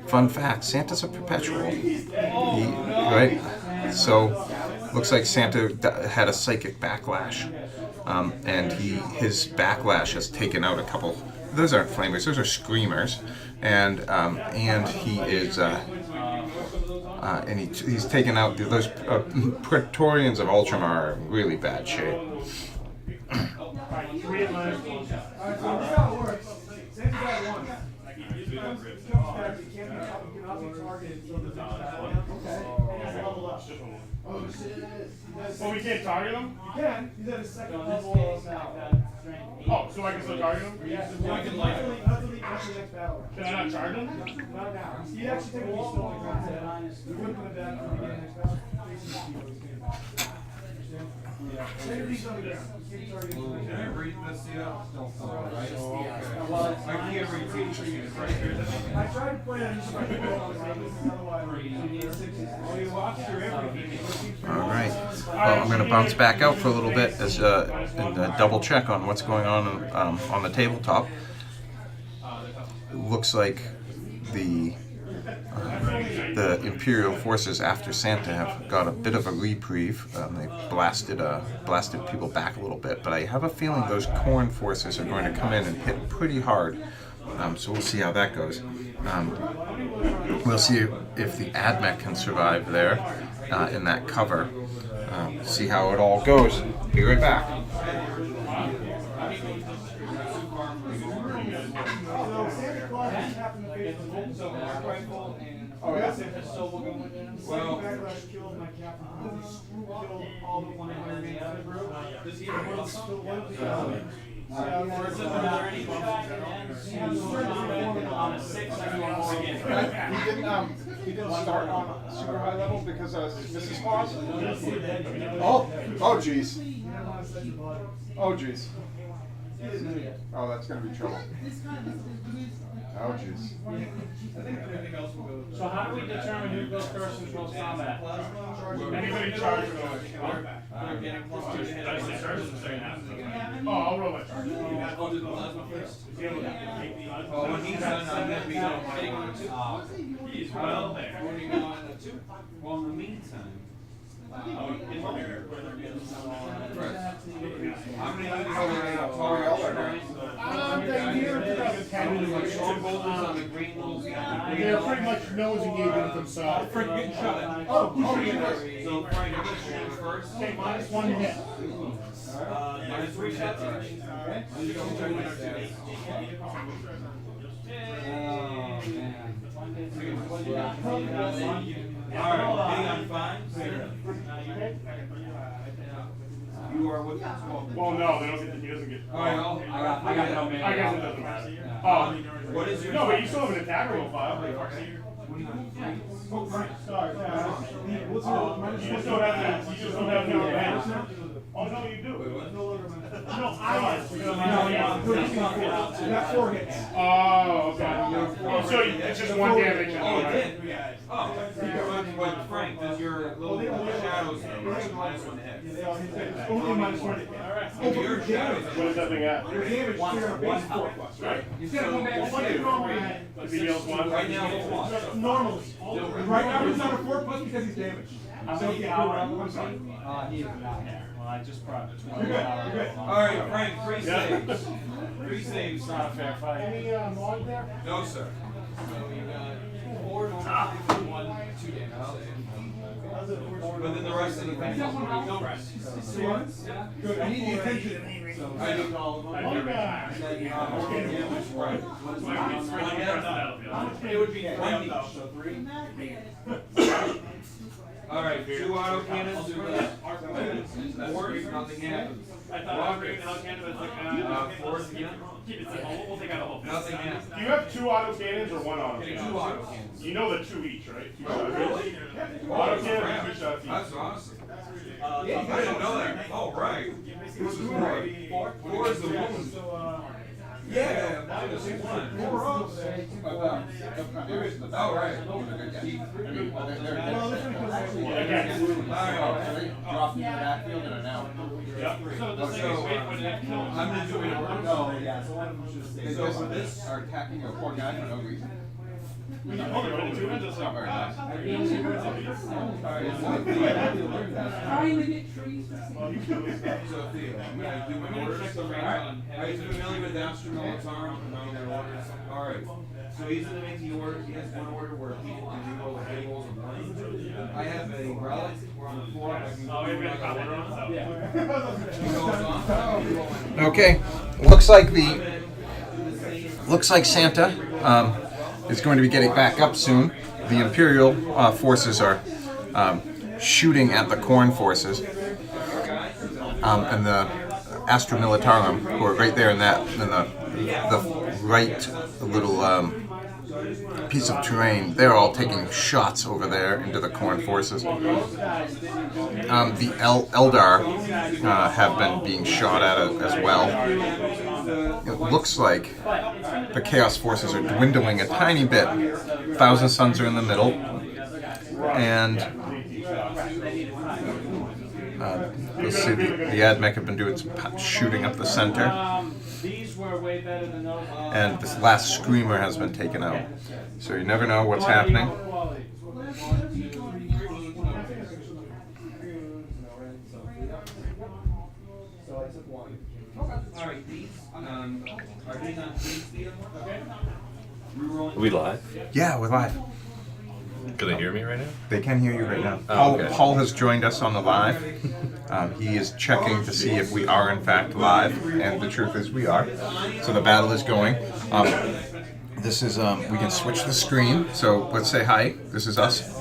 Speaker 1: fun fact, Santa's a perpetual, right? So, looks like Santa had a psychic backlash, and his backlash has taken out a couple. Those aren't flamers; those are screamers, and he is. And he's taken out those Praetorians of Ultramar are in really bad shape.
Speaker 4: Well, we can't target him?
Speaker 2: You can. He's at his second level now.
Speaker 4: Oh, so I can still target him?
Speaker 2: Yeah, not till the next battle.
Speaker 4: Can I not charge him?
Speaker 2: Not now. He actually technically still on the ground. We wouldn't put him down until we get the next battle. Technically on the ground.
Speaker 3: Can I read this yet? I can't read teaching right here.
Speaker 2: I tried playing this right before, otherwise. Oh, you watched your everything.
Speaker 1: All right. Well, I'm going to bounce back out for a little bit and double check on what's going on the tabletop. It looks like the Imperial Forces after Santa have got a bit of a reprieve. They blasted people back a little bit, but I have a feeling those Khorne forces are going to come in and hit pretty hard. So we'll see how that goes. We'll see if the AdMech can survive there in that cover. See how it all goes. Be right back.
Speaker 2: Oh, yeah. Well, backlash killed my captain. Killed all the 100 men out of the group. Does he have he didn't start on super high level because this is clause? Oh jeez. Oh jeez. Oh, that's gonna be trouble. Oh jeez.
Speaker 7: So how do we determine who goes first in close combat?
Speaker 4: Anybody charge goes. Oh, I'll roll my charge.
Speaker 3: Well, when he's done, I'm gonna be on
Speaker 6: He's well there.
Speaker 3: Well, in the meantime. How many
Speaker 4: They're pretty much nosing you with themselves.
Speaker 3: Frank, getting shot at.
Speaker 4: Oh,
Speaker 3: yeah. So, Frank, I'm gonna shoot first.
Speaker 4: Okay, -1 hit.
Speaker 3: Minus 3 shots each. Alright, hang on 5. You are with the 12.
Speaker 4: Well, no, they don't get. He doesn't get.
Speaker 3: Alright,
Speaker 4: I guess it doesn't matter. Oh,
Speaker 3: what is your?
Speaker 4: no, but you still have an attack roll file. You just don't have no advantage. Oh no, you do. No, I
Speaker 2: got 4 hits.
Speaker 4: Oh, okay. Oh, so it's just 1 damage.
Speaker 3: Oh, it did? Oh, but Frank, does your little shadows -1 hit?
Speaker 2: Only -1 hit.
Speaker 3: Your shadows.
Speaker 4: What does that thing at?
Speaker 2: Your damage base 4+, right?
Speaker 4: He's gonna go back. If he deals 1.
Speaker 3: Right now, it's 1.
Speaker 2: Normally. Right now, he's not a 4+ because he's damaged.
Speaker 7: How
Speaker 2: So,
Speaker 7: many
Speaker 2: yeah,
Speaker 7: power
Speaker 2: you're right.
Speaker 7: up
Speaker 2: I'm
Speaker 7: was
Speaker 2: sorry.
Speaker 7: he? He is not there. Well, I just brought the 20
Speaker 2: You're good,
Speaker 7: power
Speaker 2: you're good.
Speaker 7: up.
Speaker 3: Alright, Frank, 3
Speaker 4: Yeah.
Speaker 3: saves. 3 saves.
Speaker 7: It's not a fair fight.
Speaker 2: Any mod there?
Speaker 3: No, sir.
Speaker 2: Oh,
Speaker 3: But then the rest of the things is what we don't.
Speaker 5: Good, I need the attention. I need all of them.
Speaker 4: One guy.
Speaker 3: It would be 1 each, so 3. Alright, 2 autocannons for the wars, nothing happens.
Speaker 6: I thought we were going to Canada, but it's like, keep it simple. We'll take out a whole.
Speaker 3: Nothing happens.
Speaker 2: Do you have 2 autocannons or 1
Speaker 3: Okay, 2
Speaker 2: autocannon?
Speaker 3: autocannons.
Speaker 2: You know the 2 each, right? 2 shots.
Speaker 3: Really?
Speaker 2: Autocannon, 2 shots each.
Speaker 3: That's awesome. I didn't know that. Oh, right. This is great. 4 is the wound. Yeah, minus 1. 4 ups. Oh, right.
Speaker 5: Drop into the backfield and an out.
Speaker 6: So this thing is wait for that kill.
Speaker 3: I'm gonna do it.
Speaker 5: No, yeah, so one of them should stay.
Speaker 3: So
Speaker 5: So
Speaker 3: this-
Speaker 5: this are attacking a poor guy for no reason.
Speaker 6: We can hold it with the 2 minutes.
Speaker 5: Not very nice.
Speaker 3: So, Theo, I'm gonna do my orders. Are you familiar with Astro Militarum and all their orders? Alright. So he's gonna make the orders. He has 1 order where people can reroll the hit rolls and 1. I have a relic. We're on the floor. I can
Speaker 6: Oh, we've got a comment on it.
Speaker 3: He goes on.
Speaker 1: Okay, looks like Santa is going to be getting back up soon. The Imperial forces are shooting at the Corn forces, and the Astra Militarum, who are right there in the right little piece of terrain. They're all taking shots over there into the Corn forces. The Eldar have been being shot at as well. It looks like the Chaos forces are dwindling a tiny bit. Thousand Suns are in the middle, and let's see, the Admech have been doing some shooting up the center,
Speaker 7: These were way better than those.
Speaker 1: and this last Screamer has been taken out. So you never know what's happening.
Speaker 3: Alright, these, are these on these, Theo? Rerolling.
Speaker 8: Are we live?
Speaker 1: Yeah, we're live.
Speaker 8: Can they hear me right now?
Speaker 1: They can hear you right now.
Speaker 8: Oh, okay.
Speaker 1: Paul has joined us on the live. He is checking to see if we are in fact live, and the truth is we are. So the battle is going. This is we can switch the screen. So let's say hi. This is us.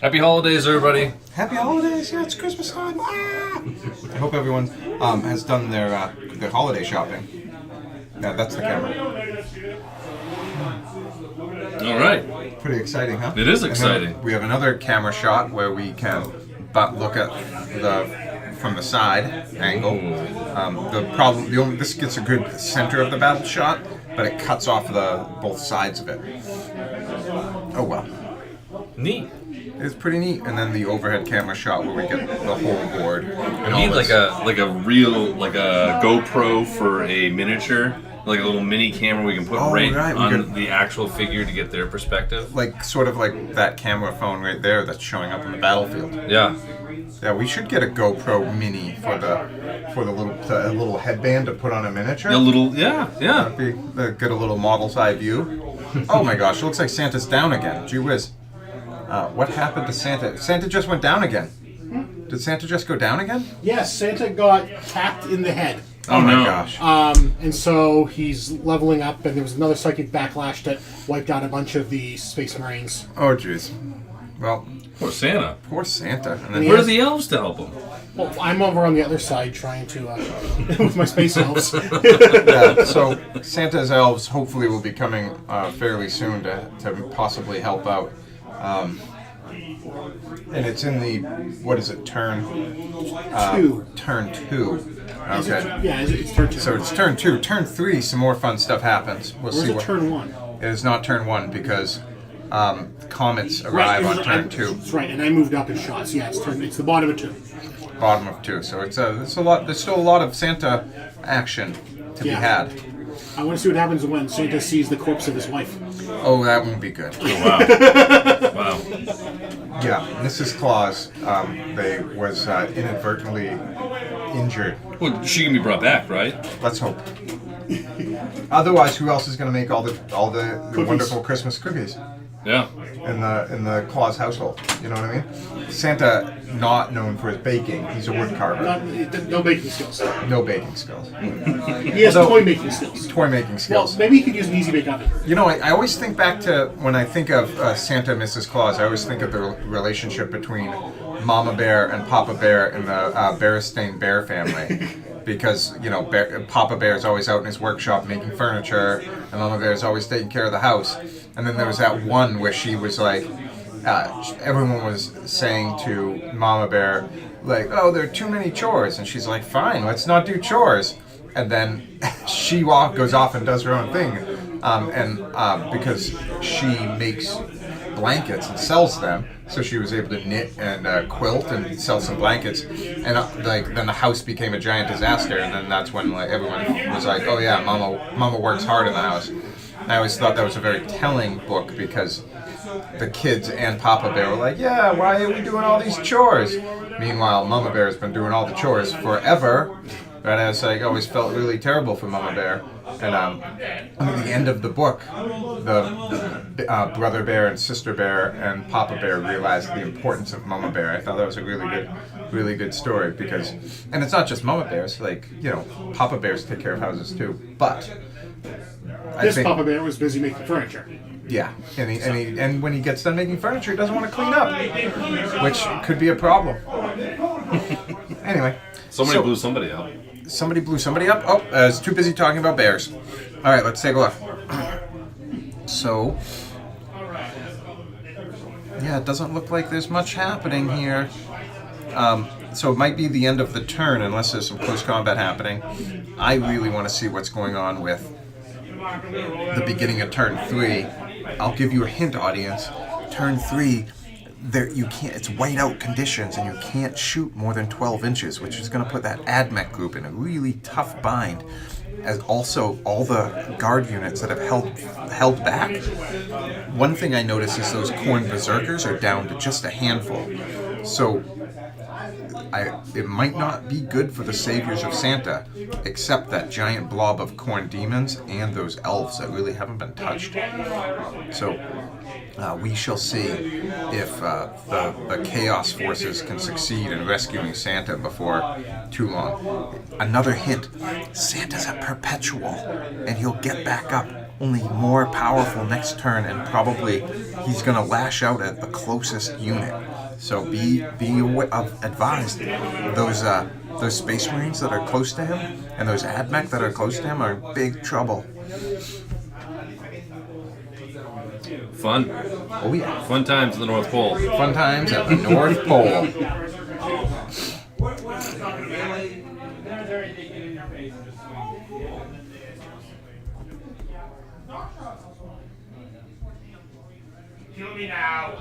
Speaker 8: Happy holidays, everybody.
Speaker 1: Happy holidays! Yeah, it's Christmas time. Ah! I hope everyone has done their holiday shopping. Yeah, that's the camera.
Speaker 8: All right.
Speaker 1: Pretty exciting, huh?
Speaker 8: It is
Speaker 1: And then
Speaker 8: exciting.
Speaker 1: we have another camera shot where we can look at from the side angle. This gets a good center of the battle shot, but it cuts off both sides of it. Oh well,
Speaker 8: Neat.
Speaker 1: it's pretty neat. And then the overhead camera shot where we get the whole board. And
Speaker 8: I need
Speaker 1: all
Speaker 8: like
Speaker 1: this.
Speaker 8: a real GoPro for a miniature, like a little mini camera we can put
Speaker 1: Oh,
Speaker 8: right
Speaker 1: right, we
Speaker 8: on
Speaker 1: could-
Speaker 8: the actual figure to get their perspective.
Speaker 1: Sort of like that camera phone right there that's showing up on the battlefield.
Speaker 8: Yeah.
Speaker 1: Yeah, we should get a GoPro Mini for the little headband to put on a miniature.
Speaker 8: A little. Yeah. Yeah.
Speaker 1: Get a little model's eye view. Oh my gosh, it looks like Santa's down again. Gee whiz. What happened to Santa? Santa just went down again. Did Santa just go down again?
Speaker 4: Yes, Santa got tapped in the head.
Speaker 1: Oh my
Speaker 8: no.
Speaker 1: gosh.
Speaker 4: And so he's leveling up, and there was another psychic backlash that wiped out a bunch of the Space Marines.
Speaker 1: Oh jeez. Well,
Speaker 8: Poor Santa.
Speaker 1: poor Santa. And then
Speaker 4: Yeah.
Speaker 8: Where are the elves to help him?
Speaker 4: Well, I'm over on the other side trying to, with my space elves.
Speaker 1: yeah, so Santa's elves hopefully will be coming fairly soon to possibly help out. And it's in the, what is it, turn?
Speaker 4: Two.
Speaker 1: Turn 2. Okay.
Speaker 4: Yeah, it's turn 2.
Speaker 1: So it's turn 2. Turn 3, some more fun stuff happens. We'll
Speaker 4: Where's
Speaker 1: see
Speaker 4: it
Speaker 1: what.
Speaker 4: turn 1?
Speaker 1: It is not turn 1 because comets arrive on turn 2.
Speaker 4: That's right, and I moved up in shots. Yeah, it's the bottom of 2.
Speaker 1: Bottom of 2. So it's a lot. There's still a lot of Santa action to be
Speaker 4: Yeah.
Speaker 1: had.
Speaker 4: I want to see what happens when Santa sees the corpse of his wife.
Speaker 1: Oh, that won't be good.
Speaker 8: Wow. Wow.
Speaker 1: Yeah, Mrs. Claus, they was inadvertently injured.
Speaker 8: Well, she can be brought back, right?
Speaker 1: Let's hope. Otherwise, who else is going to make all the wonderful Christmas cookies?
Speaker 8: Yeah.
Speaker 1: in the Claus household. You know what I mean? Santa not known for his baking. He's a wood carver.
Speaker 4: No baking skills.
Speaker 1: No baking skills.
Speaker 4: He has
Speaker 1: Although-
Speaker 4: toy making skills.
Speaker 1: Toy making
Speaker 4: Well,
Speaker 1: skills.
Speaker 4: maybe he could use an easy bake oven.
Speaker 1: You know, I always think back to when I think of Santa and Mrs. Claus, I always think of the relationship between Mama Bear and Papa Bear in the Berenstain Bear family. Because, you know, Papa Bear is always out in his workshop making furniture, and Mama Bear is always taking care of the house. And then there was that one where she was like, everyone was saying to Mama Bear, like, oh, there are too many chores. And she's like, fine, let's not do chores. And then she goes off and does her own thing. Because she makes blankets and sells them, so she was able to knit and quilt and sell some blankets, and then the house became a giant disaster, and then that's when like everyone was like, oh yeah, mama works hard in the house. And I always thought that was a very telling book because the kids and Papa Bear were like, yeah, why are we doing all these chores? Meanwhile, Mama Bear has been doing all the chores forever. Right, I was like, always felt really terrible for Mama Bear. And at the end of the book, the brother bear and sister bear and Papa Bear realized the importance of Mama Bear. I thought that was a really good story because, and it's not just Mama Bears. Like, you know, Papa Bears take care of houses too. But
Speaker 4: This Papa Bear was busy making furniture.
Speaker 1: Yeah, and when he gets done making furniture, he doesn't want to clean up, which could be a problem. Anyway,
Speaker 8: Somebody blew somebody up.
Speaker 1: Somebody blew somebody up? Oh, I was too busy talking about bears. All right, let's take a look. So, yeah, it doesn't look like there's much happening here. So it might be the end of the turn unless there's some close combat happening. I really want to see what's going on with the beginning of turn 3. I'll give you a hint, audience. Turn 3, you can't. It's whiteout conditions, and you can't shoot more than 12 inches, which is going to put that AdMech group in a really tough bind. As also all the guard units that have held back. One thing I noticed is those Khorne Berserkers are down to just a handful. So it might not be good for the saviors of Santa, except that giant blob of Khorne demons and those elves that really haven't been touched. So we shall see if the Chaos Forces can succeed in rescuing Santa before too long. Another hint, Santa's a perpetual, and he'll get back up, only more powerful next turn, and probably he's going to lash out at the closest unit. So be advised, those Space Marines that are close to him, and those AdMech that are close to him are in big trouble.
Speaker 8: Fun.
Speaker 1: Oh yeah.
Speaker 8: Fun times at the North Pole.
Speaker 1: Fun times at the North Pole.
Speaker 7: Kill me now.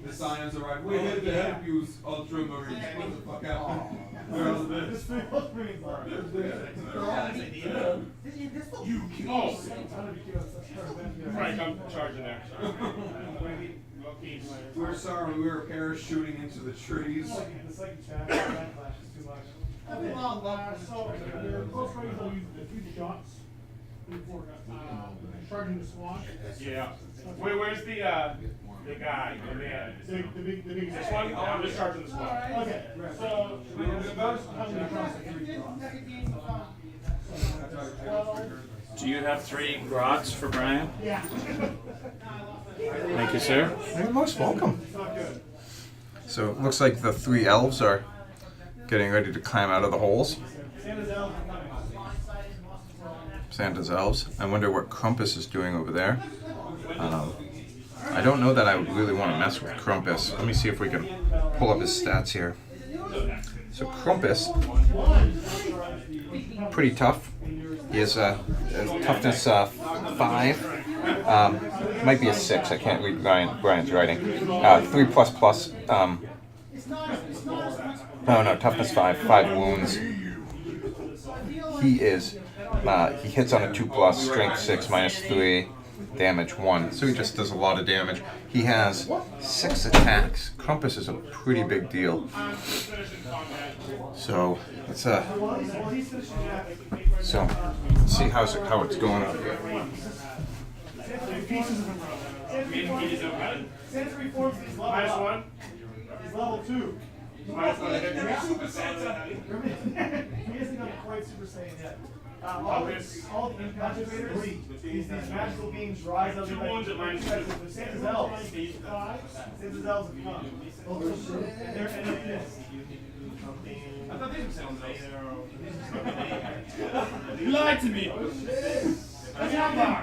Speaker 3: The science arrived. We had to help use Ultramarines. Get the fuck out. Where else is this?
Speaker 7: You kill. Frank, I'm charging there.
Speaker 3: We're sorry, we were parachuting into the trees.
Speaker 4: The second chapter, backlash is too much. So, your close range will use the 3 shots before charging the squad.
Speaker 7: Yeah. Where's the guy, the man?
Speaker 4: The big
Speaker 7: This one? Oh, I'm just charging this one.
Speaker 4: Okay, so how many shots are 3 shots?
Speaker 6: Do you have 3 grots for Brian?
Speaker 4: Yeah.
Speaker 6: Thank you, sir.
Speaker 1: You're most welcome. So it looks like the 3 elves are getting ready to climb out of the holes. Santa's elves. I wonder what Krampus is doing over there. I don't know that I would really want to mess with Krampus. Let me see if we can pull up his stats here. So Krampus, pretty tough. He has a toughness 5. Might be a 6. I can't read Brian's writing. 3++. No, toughness 5. 5 wounds. He hits on a 2+, strength 6, -3. damage 1. So he just does a lot of damage. He has 6 attacks. Krampus is a pretty big deal. So let's
Speaker 4: Well, he's finishing that.
Speaker 1: so see how it's going up here.
Speaker 4: Pieces of him. Santa reforms these level
Speaker 5: Minus
Speaker 4: up.
Speaker 5: 1.
Speaker 4: He's level 2.
Speaker 5: Minus 1.
Speaker 4: He hasn't gone quite Super Saiyan yet. All the impactators, these magical beings rise up.
Speaker 5: 2 wounds at minus 2.
Speaker 4: Santa's elves. Santa's elves have come. And they're this.
Speaker 5: I thought these were sounds You lied to me! That's Eldar!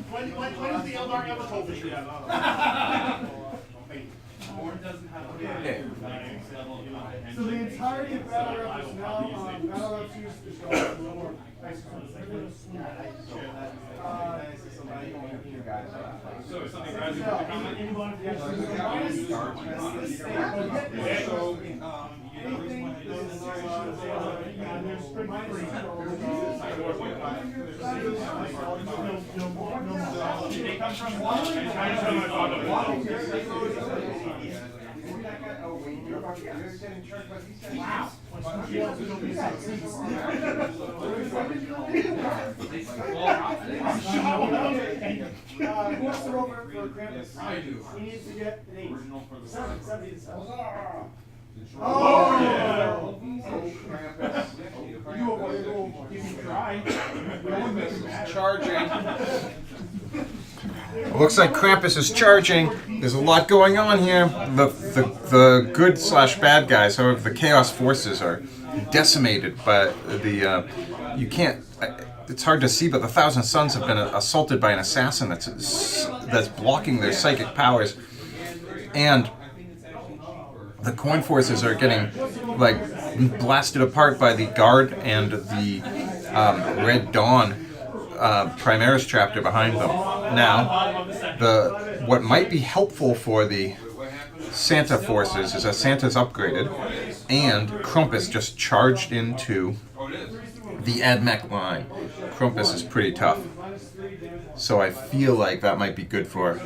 Speaker 4: When is the Eldar ever told the truth? So the entirety of Battle Rep is now Battle Rep 2 is going a little more nice.
Speaker 5: So if something grabs you from the comment? They come from one and try to show my father.
Speaker 4: Who wants to roll for Krampus? I do. He needs to get an 8. 70 to 7. Oh! You can try.
Speaker 1: Charging. Looks like Krampus is charging. There's a lot going on here. The good / bad guys, however, the Chaos Forces are decimated by the. You can't. It's hard to see, but the Thousand Suns have been assaulted by an assassin that's blocking their psychic powers, and the Coin Forces are getting like blasted apart by the Guard and the Red Dawn Primaris chapter behind them. Now, what might be helpful for the Santa forces is that Santa's upgraded, and Krampus just charged into the Admech line. Krampus is pretty tough, so I feel like that might be good for.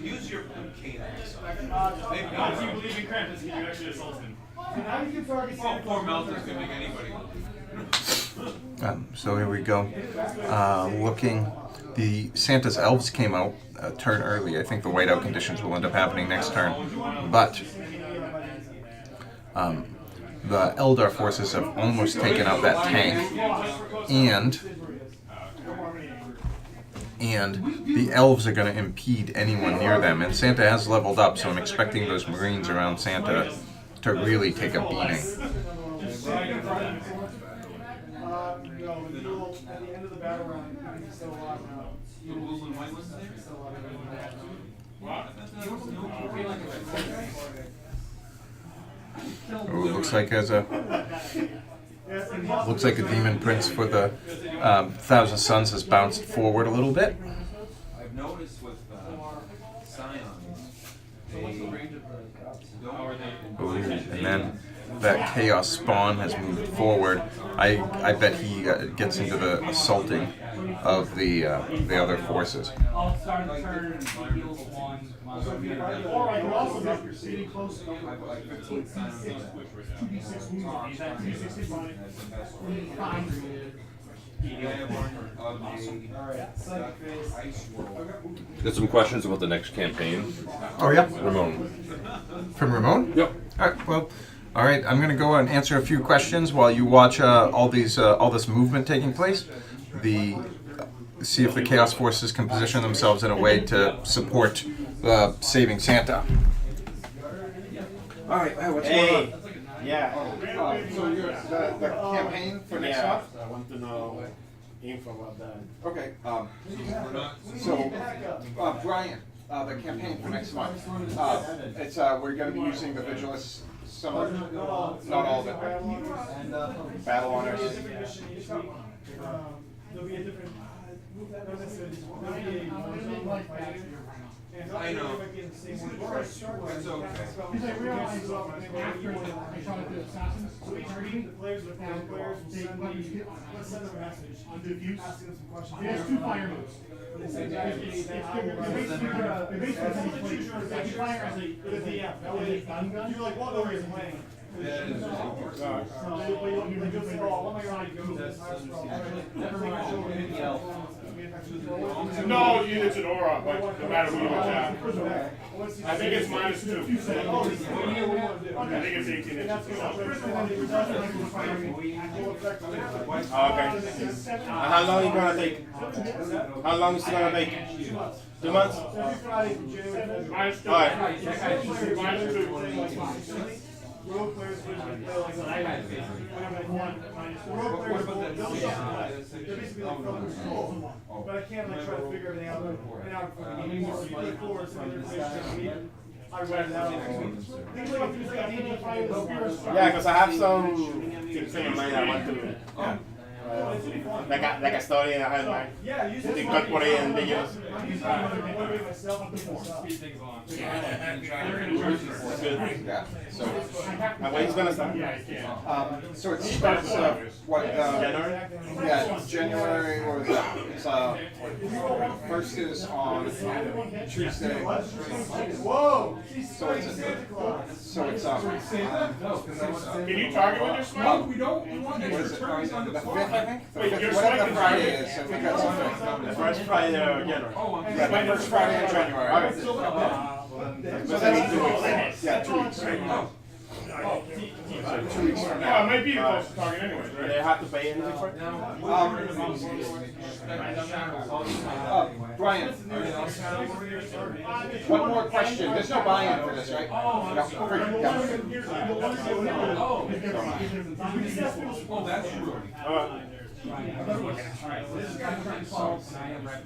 Speaker 3: Use your mechanics.
Speaker 5: If you believe in Krampus, can you actually assault him?
Speaker 4: Now you can target Santa.
Speaker 3: 4 melters can make anybody.
Speaker 1: So here we go. Looking, the Santa's elves came out a turn early. I think the whiteout conditions will end up happening next turn, but the Eldar forces have almost taken out that tank, and the elves are going to impede anyone near them. And Santa has leveled up, so I'm expecting those Marines around Santa to really take a beating.
Speaker 4: No, you will, at the end of the battle round, you can still alive now.
Speaker 3: The blue and white ones there?
Speaker 1: Oh, it looks like looks like a Demon Prince for the Thousand Suns has bounced forward a little bit.
Speaker 3: I've noticed with Scions,
Speaker 1: Ooh, and then that Chaos Spawn has moved forward. I bet he gets into the assaulting of the other forces.
Speaker 7: I'll start the turn and heals 1.
Speaker 4: Alright, you also get really close to
Speaker 3: I've got like 15 Scions.
Speaker 4: 2d6 wounds. He's at 260 fine.
Speaker 8: Got some questions about the next campaign.
Speaker 1: Oh yeah,
Speaker 8: Ramon.
Speaker 1: from Ramon.
Speaker 8: Yep.
Speaker 1: All right. Well, all right. I'm going to go and answer a few questions while you watch all this movement taking place. See if the Chaos Forces can position themselves in a way to support saving Santa. All right. What's going on?
Speaker 2: Yeah.
Speaker 1: So the campaign for next month.
Speaker 2: I want to know info about that.
Speaker 1: Okay. Brian, the campaign for next month. It's we're going to be using the Vigilus. Some of it, not all of it. Battle honors.
Speaker 4: There'll be a different.
Speaker 3: I know.
Speaker 2: It's
Speaker 3: That's okay.
Speaker 4: Because I realized after I shot at the assassins,
Speaker 2: So each meeting, the players will send let's send them a message.
Speaker 4: on diffuse.
Speaker 2: Asking them some questions.
Speaker 4: It has 2 fire moves. It's basically fire as a gun gun.
Speaker 2: You're like, what are you playing?
Speaker 3: That is
Speaker 4: No, it's an aura, but no matter who you attack. I think it's -2. I think it's 18 inches.
Speaker 5: Okay. How long you gonna take? How long is it gonna take? 2 months? Alright.
Speaker 2: Rogue players usually play like rogue players they'll shuffle it. They're basically like cool. But I can't like try to figure everything out. Right now, for the game, so you play forward, some other players I read it out.
Speaker 5: Yeah, because I have some things in my mind I want to. Like a story I had like incorporate and videos.
Speaker 1: Yeah. So,
Speaker 5: And when it's gonna start?
Speaker 1: so it starts
Speaker 5: January?
Speaker 1: yeah, January or it's first is on Tuesday.
Speaker 2: Whoa!
Speaker 1: So it's
Speaker 4: Can you target with your smoke?
Speaker 3: We want
Speaker 1: what is it? The 5th, I think. The
Speaker 4: Wait,
Speaker 1: 5th,
Speaker 4: your
Speaker 1: whatever
Speaker 4: strike
Speaker 1: the
Speaker 4: is
Speaker 1: Friday
Speaker 4: Friday.
Speaker 1: is. I think that's the 5th.
Speaker 5: The first Friday of January.
Speaker 1: Yeah, the first Friday in January.
Speaker 5: Alright.
Speaker 1: So that's 2 weeks. Yeah, 2 weeks. So 2 weeks from
Speaker 4: Yeah, it
Speaker 1: now.
Speaker 4: might be the closest target anyways,
Speaker 5: Do they
Speaker 4: right?
Speaker 5: have to pay anything for it?
Speaker 1: Brian, one more question. There's no buy-in for this, right? No,
Speaker 3: Oh, that's true.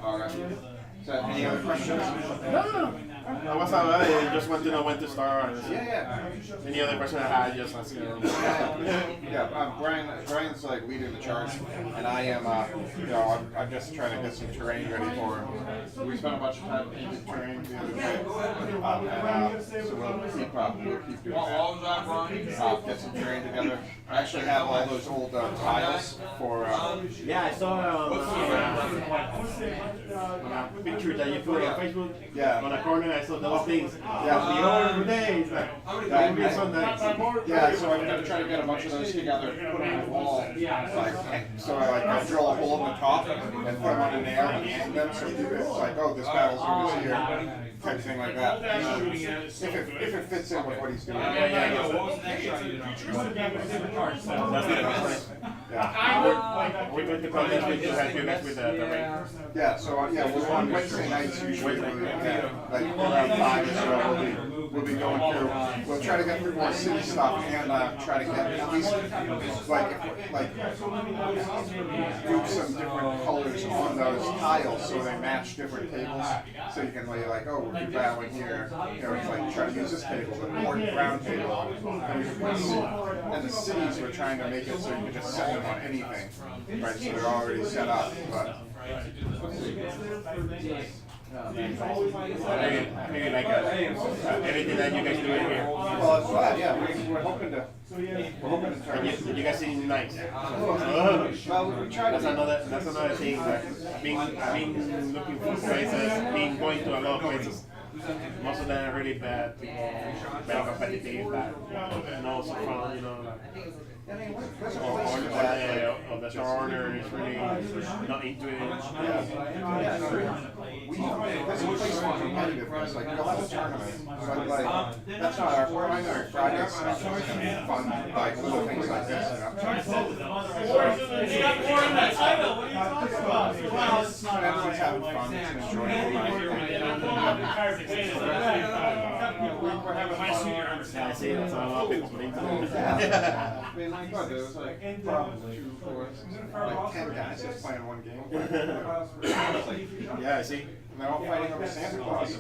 Speaker 1: All right. So, any other questions?
Speaker 5: No. I was alright. I just want to know when to start.
Speaker 1: Yeah.
Speaker 5: Any other question I had, just ask you.
Speaker 1: Yeah, Brian's like leading the charge, and I am, I'm just trying to get some terrain ready for him. We spent a bunch of time painting terrain the other day, so we'll keep doing that. Get some terrain together. I actually have all those old tiles for.
Speaker 5: Yeah, I saw a picture that you put on Facebook.
Speaker 1: Yeah.
Speaker 5: On a corner, I saw those things.
Speaker 1: Yeah.
Speaker 5: The old days. That would be so nice.
Speaker 1: Yeah, so I'm gonna try to get a bunch of those together, put them on the wall, so I drill a hole in the top and put them on a nail and hang them, so it's like, oh, this battle's gonna here, type thing like that. If it fits in with what he's doing. Yeah.
Speaker 5: We're going to call next week to help you guys with the rain.
Speaker 1: Yeah, so we're on Wednesday nights usually, like around 5 or so, we'll be going through, we'll try to get through more city stuff and try to get at least do some different colors on those tiles so they match different tables. So you can like, oh, we'll be battling here, it's like try to use this table, but more round table. And the cities we're trying to make it so you can just set them on anything, right? So they're already set up, but.
Speaker 5: Maybe like anything that you guys do in here.
Speaker 1: Well, it's fun, yeah. We're hoping to turn it.
Speaker 5: You guys seem nice.
Speaker 1: Well, we try to.
Speaker 5: That's another thing that I've been looking for places, been going to a lot of places. Most of them are really bad people, very competitive, bad, no so fun, or the showrunner is really not into it.
Speaker 1: That's a place for competitiveness, like we'll have a tournament, but like, that's not our primary Friday stuff, it's fun, like little things like this,
Speaker 7: You got more in that title, what are you talking about?
Speaker 1: Everyone's having fun, it's an enjoyable night. We're having fun.
Speaker 5: I see that's a lot of people putting
Speaker 1: Yeah. I mean, like, what, there was like probably 2, 4, like 10 guys just playing one game.
Speaker 5: Yeah, I see.
Speaker 1: And they're all fighting over Santa Claus,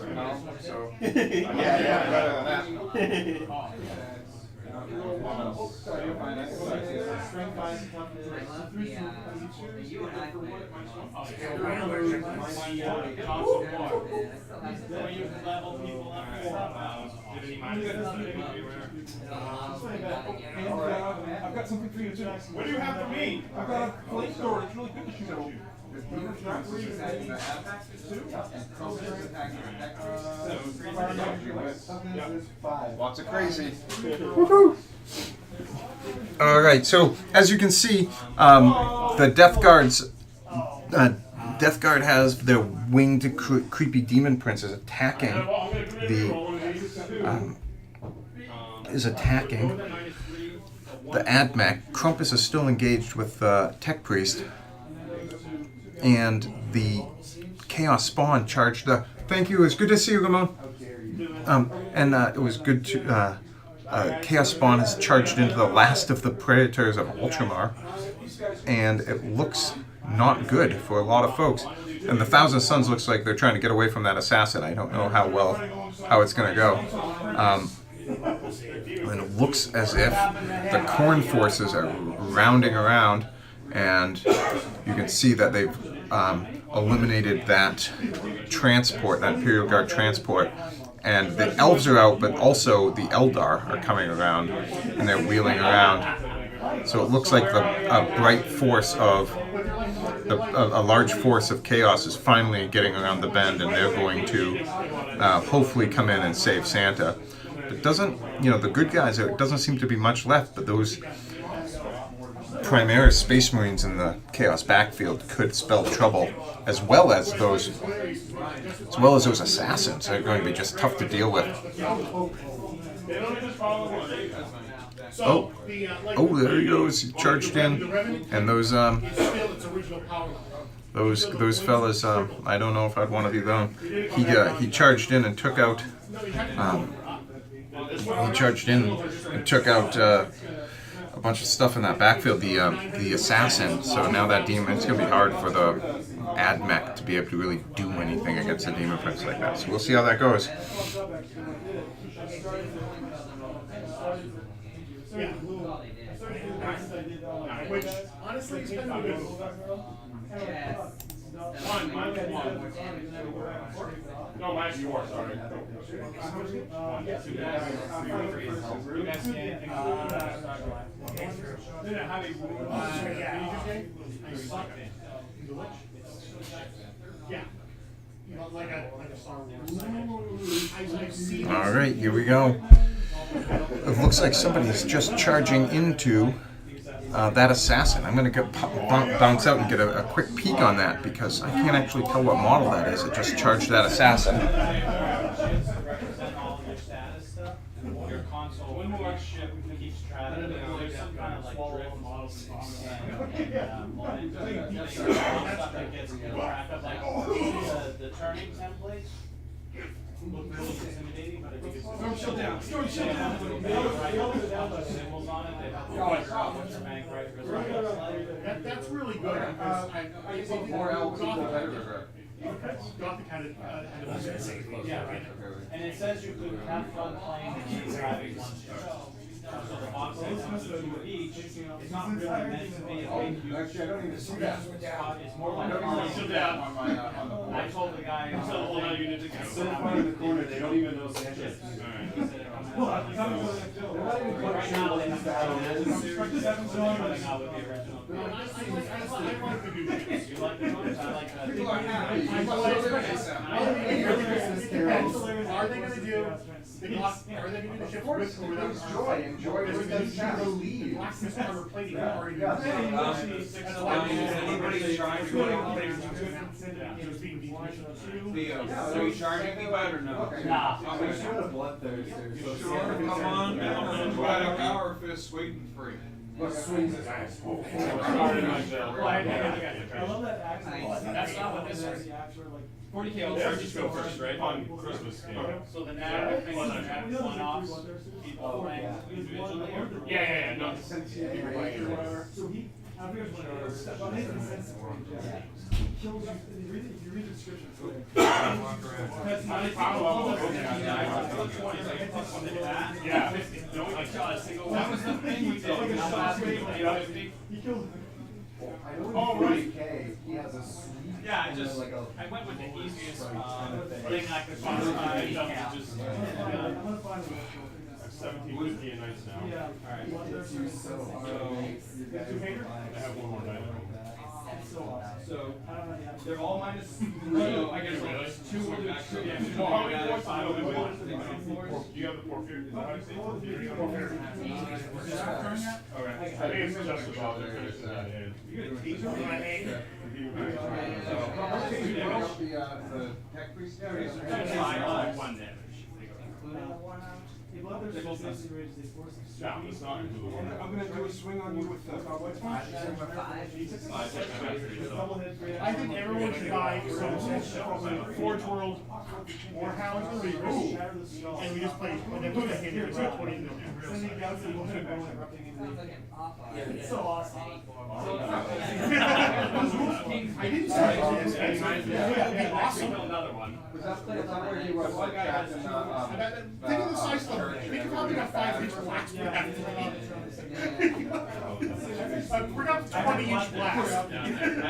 Speaker 1: so.
Speaker 5: Yeah.
Speaker 1: Better than that.
Speaker 7: Where you level people up and stuff.
Speaker 2: I've got something for you too.
Speaker 4: What do you have for me?
Speaker 2: I've got a flamethrower. It's really good to shoot at you.
Speaker 1: Lots of crazy. All right, so as you can see, the Death Guard's Death Guard has their winged creepy demon princes attacking the AdMech. Krampus is still engaged with Tech Priest, and the Chaos Spawn charged the. Thank you. It was good to see you, Ramon. It was good to. Chaos Spawn has charged into the last of the predators of Ultramar, and it looks not good for a lot of folks. And the Thousand Suns looks like they're trying to get away from that assassin. I don't know how it's going to go. And it looks as if the Khorne forces are rounding around, and you can see that they've eliminated that transport, that Imperial Guard transport. And the elves are out, but also the Eldar are coming around, and they're wheeling around. So it looks like a bright force of a large force of chaos is finally getting around the bend, and they're going to hopefully come in and save Santa. It doesn't, the good guys, it doesn't seem to be much left, but those Primaris Space Marines in the Chaos backfield could spell trouble, as well as those assassins. They're going to be just tough to deal with. Oh, there he goes. He charged in, and those fellas. I don't know if I'd want to be them. He charged in and took out. A bunch of stuff in that backfield. The assassin. So now that demon, it's going to be hard for the AdMech to be able to really do anything against a demon prince like that. So we'll see how that goes.
Speaker 4: Yeah. Which honestly is kind of good.
Speaker 6: No, mine's yours, sorry.
Speaker 1: All right, here we go. It looks like somebody's just charging into that assassin. I'm going to bounce out and get a quick peek on that, because I can't actually tell what model that is. It just charged that assassin.
Speaker 7: Your console, when more ship keeps track of it, there's some kind of like drift stuff that gets track of, like the turning templates. Look really intimidating, but I think it's shut down. Symbols on it. They have what's your bank right?
Speaker 4: That's really good. Got the kind of
Speaker 7: and it says you could have fun playing and driving one ship. So the box says two each. It's not really meant to be a big huge. Actually, I don't even see that. It's more like I told the guy
Speaker 6: So far in the corner, they don't even know Sanchez.
Speaker 7: right now they have coming out with the original. You like the notes? I like that.
Speaker 4: Are they going to do the ship with or without enjoy with the lead? Blacksmith armor plating already.
Speaker 3: Is anybody trying to go to are you charging me by it or no?
Speaker 7: Nah.
Speaker 3: I'm going to shoot a bloodthirst. Sure, come on. I'm going to try a power fist sweet and free.
Speaker 7: I love that accent. That's not what this is.
Speaker 6: 40K, I'll charge you go first, right? On Christmas.
Speaker 7: So the narrative thing is one-offs, people playing individually.
Speaker 6: Yeah. No.
Speaker 4: Kills you. If you read the description, it's like-
Speaker 7: That's my
Speaker 4: power level.
Speaker 5: Yeah, 50. Don't
Speaker 7: I shot a single
Speaker 6: That was the thing we did.
Speaker 4: Like a
Speaker 6: Not
Speaker 4: shot
Speaker 6: last
Speaker 4: straight,
Speaker 6: week,
Speaker 4: like,
Speaker 6: like 50.
Speaker 4: He killed.
Speaker 2: Oh, right. He has a sweet.
Speaker 7: Yeah, I just, I went with the easiest, thing I could find. Just,
Speaker 4: I'm gonna find the
Speaker 5: 1750 and nights now.
Speaker 4: Yeah.
Speaker 7: Alright.
Speaker 4: Two-hander?
Speaker 5: I have one more night.
Speaker 4: So awesome.
Speaker 6: So,
Speaker 4: I don't know, yeah.
Speaker 6: they're all minus 3. So, I guess like 2 will do extra damage.
Speaker 5: Well, how many points
Speaker 6: Five
Speaker 5: do you
Speaker 6: will
Speaker 5: have?
Speaker 6: do extra floors.
Speaker 5: Do you have the 450? Is that how you say it? Do you have 450?
Speaker 6: Is that what I'm turning at?
Speaker 5: Okay. I think it's just about they're finishing that in.
Speaker 6: You get a teaser on my name?
Speaker 7: One damage.
Speaker 4: If others are basically raised, they force them.
Speaker 5: No, it's not into the one.
Speaker 2: I'm gonna do a swing on you with the cowboy punch.
Speaker 4: I think everyone should buy some Forge World or Hound Reapers, and we just play, and then put that in here, it's like 20 million. It's so awesome. I didn't say it. It'd be awesome.
Speaker 7: Another one.
Speaker 2: Think of the size level. Think of how we got 5-inch blacks. We're not 20-inch blacks.
Speaker 7: I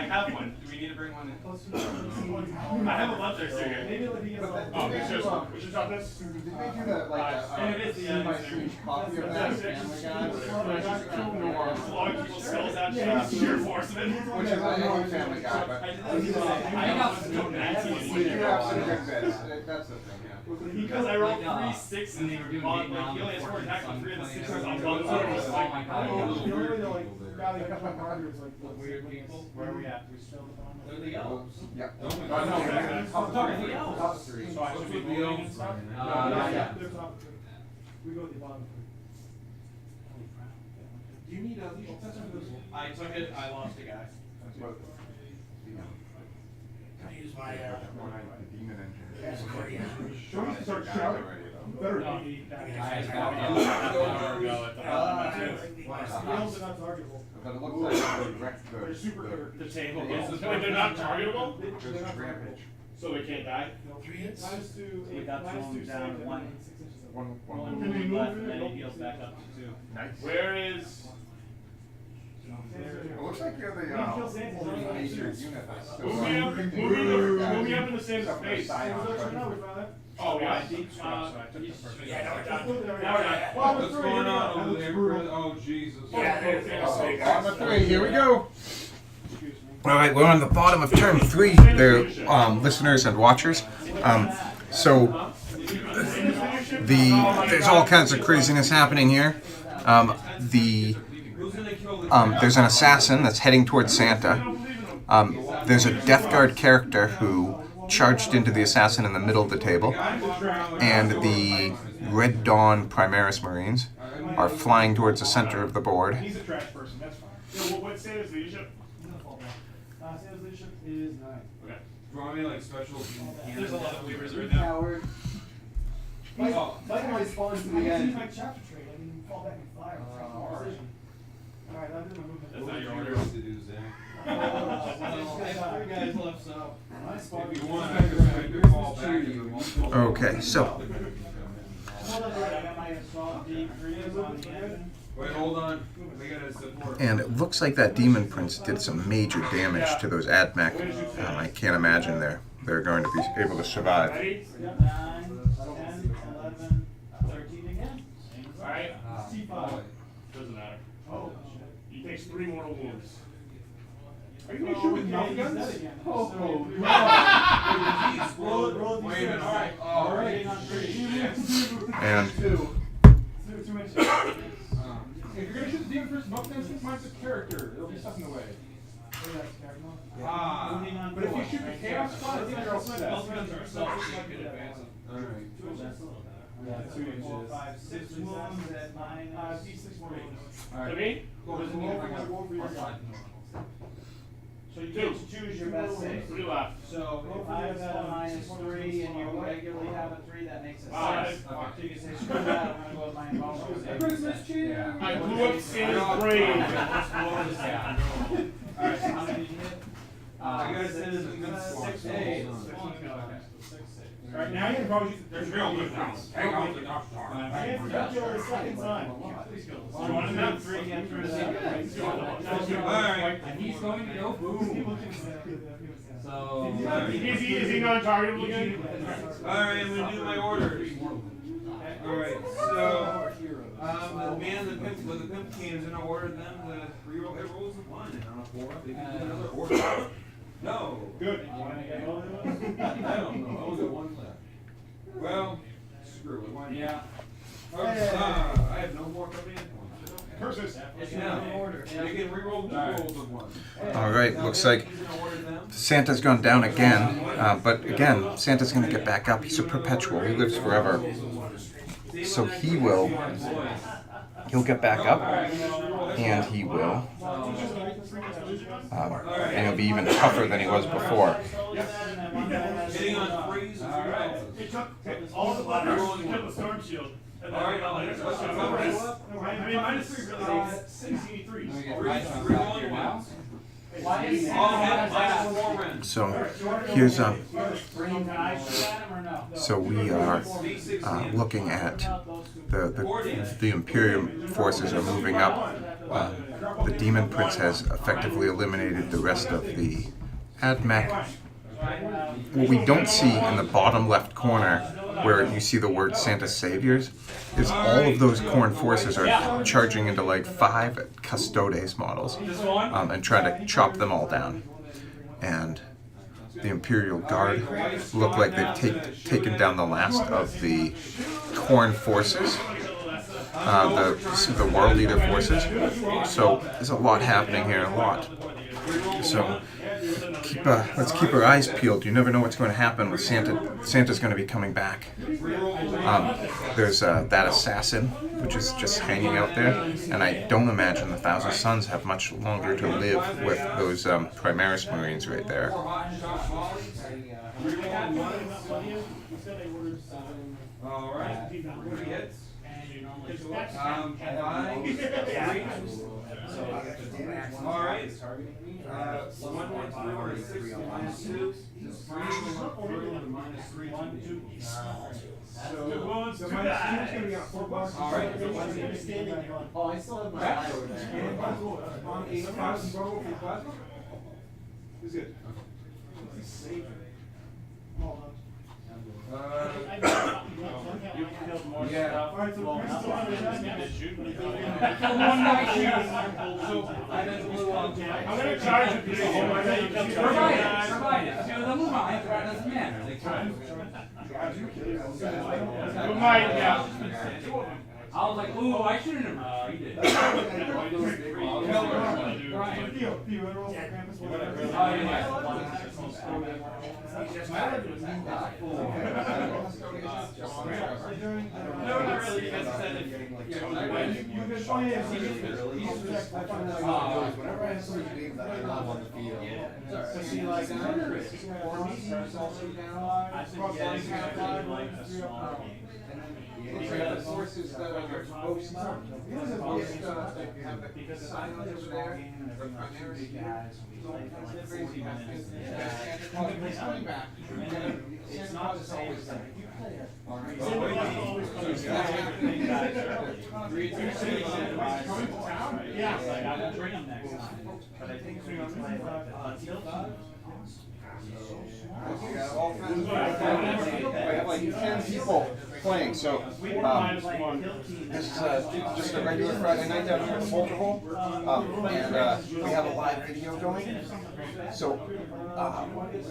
Speaker 7: have one. Do we need to bring one in? I have a bloodthirster here.
Speaker 5: Oh, we should drop this.
Speaker 2: Did they do that like
Speaker 7: And it is the
Speaker 2: semi-street copy of that Family Guy?
Speaker 7: As long as people spells out sheer force of it.
Speaker 2: Which is I love Family Guy, but
Speaker 7: I got some
Speaker 2: you do have some good bits. That's the thing, yeah.
Speaker 7: because I rolled 3 6 and they were doing like he only has 4 attacks on 3 of the 6 on one side. So like,
Speaker 4: The only way to like, rally a couple of markers like
Speaker 6: Weird people.
Speaker 7: where are we at? We still
Speaker 6: They're the elves.
Speaker 2: Yeah.
Speaker 6: No,
Speaker 2: Top three.
Speaker 6: elves.
Speaker 2: Top three.
Speaker 7: So I should be
Speaker 6: the
Speaker 7: moving and stuff?
Speaker 6: Yeah.
Speaker 4: They're top three. We go to the bottom three.
Speaker 6: Do you need a leash tester for this? I took it, I lost a guy.
Speaker 2: Can I use my the demon engine?
Speaker 4: Show me start shouting. Better
Speaker 7: No,
Speaker 4: not.
Speaker 7: he- that
Speaker 6: I
Speaker 7: guy's
Speaker 6: have
Speaker 7: got
Speaker 6: it.
Speaker 7: me.
Speaker 5: Go at the bottom.
Speaker 4: Wheels are not targetable.
Speaker 2: But it looks like they wrecked
Speaker 4: They're super clear.
Speaker 7: The table
Speaker 5: Wait,
Speaker 7: is.
Speaker 5: they're not targetable?
Speaker 2: There's rampage.
Speaker 5: So they can't die?
Speaker 4: Minus 2,
Speaker 7: We got thrown down
Speaker 4: save,
Speaker 7: one.
Speaker 4: and 6 inches of
Speaker 2: One.
Speaker 7: Rolling
Speaker 4: Can we
Speaker 7: one
Speaker 4: move
Speaker 7: left
Speaker 4: it?
Speaker 7: and then he heals back up to 2.
Speaker 2: Nice.
Speaker 5: Where is?
Speaker 2: It looks like you're the
Speaker 4: kill Santa's on the
Speaker 2: major unit that's still.
Speaker 5: Move me up, move me up in the same space. Oh, yeah.
Speaker 7: Yeah,
Speaker 5: Now we're done.
Speaker 6: What's going on over there? Oh, Jesus.
Speaker 2: On the 3, here we go.
Speaker 1: All right, we're on the bottom of turn 3 there, listeners and watchers. So there's all kinds of craziness happening here. There's an assassin that's heading towards Santa. There's a Death Guard character who charged into the assassin in the middle of the table. And the Red Dawn Primaris Marines are flying towards the center of the board.
Speaker 4: He's a trash person, that's fine.
Speaker 5: Yeah, what Santa's leadership?
Speaker 4: Santa's leadership is 9.
Speaker 5: Okay.
Speaker 6: Draw me like special.
Speaker 7: There's a lot of weavers right now.
Speaker 2: Coward. Like spawns to the
Speaker 4: Use
Speaker 2: end.
Speaker 4: my chapter trait, I mean, fall back and fire. Alright, I'll do my movement.
Speaker 7: That's not your
Speaker 6: What
Speaker 7: order.
Speaker 6: do you want to do, Zach?
Speaker 7: I have 3 guys left, so.
Speaker 6: If you want, I can fall back if you want.
Speaker 1: Okay, so
Speaker 4: Hold on, I got my strong D3 on the end.
Speaker 6: Wait, hold on. We gotta support.
Speaker 1: and it looks like that Demon Prince did some major damage to those AdMech. I can't imagine they're going to be able to survive.
Speaker 5: Ready?
Speaker 4: 9, 10, 11, 13 again.
Speaker 5: Alright.
Speaker 4: C5.
Speaker 5: Doesn't matter.
Speaker 4: Oh,
Speaker 5: He takes 3 mortal wounds.
Speaker 2: Are you gonna shoot with mouth
Speaker 4: yeah, he's
Speaker 2: guns?
Speaker 4: dead again.
Speaker 2: Oh,
Speaker 4: So,
Speaker 6: Jeez,
Speaker 4: roll it, roll it.
Speaker 6: Wait a minute.
Speaker 4: Alright.
Speaker 6: All right.
Speaker 4: Rating on 3.
Speaker 1: And
Speaker 4: 2 inches.
Speaker 2: If you're gonna shoot the demon first, mouth guns, think mine's a character. It'll be stuck in the way.
Speaker 6: Ah.
Speaker 4: Moving on
Speaker 2: But if you
Speaker 4: 4.
Speaker 2: shoot the chaos squad, I think you're all set.
Speaker 7: Both guns are selfish, you can advance them.
Speaker 6: Alright.
Speaker 4: 2 4, 5, 6 wounds at minus D6 more wounds.
Speaker 5: To me?
Speaker 4: So you get to choose your best save.
Speaker 5: 3 left.
Speaker 7: So
Speaker 4: if
Speaker 7: I've got a -3 and you regularly have a 3, that makes it 6. So you can say screw that, I'm gonna go with my invulnerable save.
Speaker 3: Christmas cheer.
Speaker 4: I blew up Santa's brain.
Speaker 7: Alright, so how many did you hit?
Speaker 3: I gotta send it to the
Speaker 7: 6
Speaker 3: days.
Speaker 7: days.
Speaker 4: Alright, now you can probably use, there's real difference.
Speaker 3: Hang on to the
Speaker 4: I have to kill the second time. You want to know?
Speaker 3: Alright.
Speaker 7: And he's going to go boom. So.
Speaker 4: Is he non-targetable again?
Speaker 3: Alright, I'm gonna do my orders. Alright, so the man with the pimp cane is gonna order them to reroll hit rolls of 1, and on a 4 up they can do another order. No.
Speaker 4: Good.
Speaker 3: I don't know. I only got 1 left. Well, screw it. Why not?
Speaker 7: Yeah.
Speaker 3: I have no more command points.
Speaker 4: Curses.
Speaker 3: Now, they can reroll 2 rolls of 1.
Speaker 1: All right, looks like
Speaker 3: He's gonna order them.
Speaker 1: Santa's gone down again, but again, Santa's gonna get back up. He's a perpetual. He lives forever. So he'll get back up, and he will, and he'll be even tougher than he was before.
Speaker 3: Hitting on freeze.
Speaker 4: It took all the buttons to kill the storm shield.
Speaker 3: Alright,
Speaker 4: I mean, minus 3 really is 63.
Speaker 3: Reroll now.
Speaker 7: Why is
Speaker 3: All hit minus 4 rends.
Speaker 1: So here's
Speaker 7: So
Speaker 1: we are looking at the Imperial Forces are moving up. The Demon Prince has effectively eliminated the rest of the AdMech. What we don't see in the bottom left corner, where you see the word Santa Saviors, is all of those Khorne forces are charging into like 5 Custodes models and trying to chop them all down. And the Imperial Guard look like they've taken down the last of the Khorne forces, the World Eater forces. So there's a lot happening here, a lot. So let's keep our eyes peeled. You never know what's going to happen with Santa. Santa's going to be coming back. There's that assassin, which is just hanging out there, and I don't imagine the Thousand Sons have much longer to live with those Primaris Marines right there.
Speaker 3: Alright, 3 hits. Alright. 1, 1, 3, 6, minus 2. Minus 3, 1, 2.
Speaker 2: So minus 2 is gonna be on $4.
Speaker 3: Alright.
Speaker 7: Oh, I still have my
Speaker 2: On 8,000 borrow for plasma? Who's good?
Speaker 3: Yeah.
Speaker 2: Alright, so
Speaker 4: Well,
Speaker 2: Chris,
Speaker 4: one
Speaker 2: night
Speaker 4: I'm gonna charge you for this whole night.
Speaker 7: Provide it. So the move on, it doesn't matter.
Speaker 4: Good night, yeah.
Speaker 7: I was like, ooh, I shouldn't have read it.
Speaker 6: No, not really, because I said
Speaker 2: Whenever I have somebody big that I love on the field, so see, like, for me, it's also down. The forces that are focusing on. He doesn't have the silence over there. The primary guys. Crazy guys. He's coming back. It's not just always like you play it.
Speaker 7: Yeah, like I will bring them next time. But I think we play
Speaker 1: We have like 10 people playing, so this is just a regular Friday night down here at the Boulder Hole, and we have a live video going. So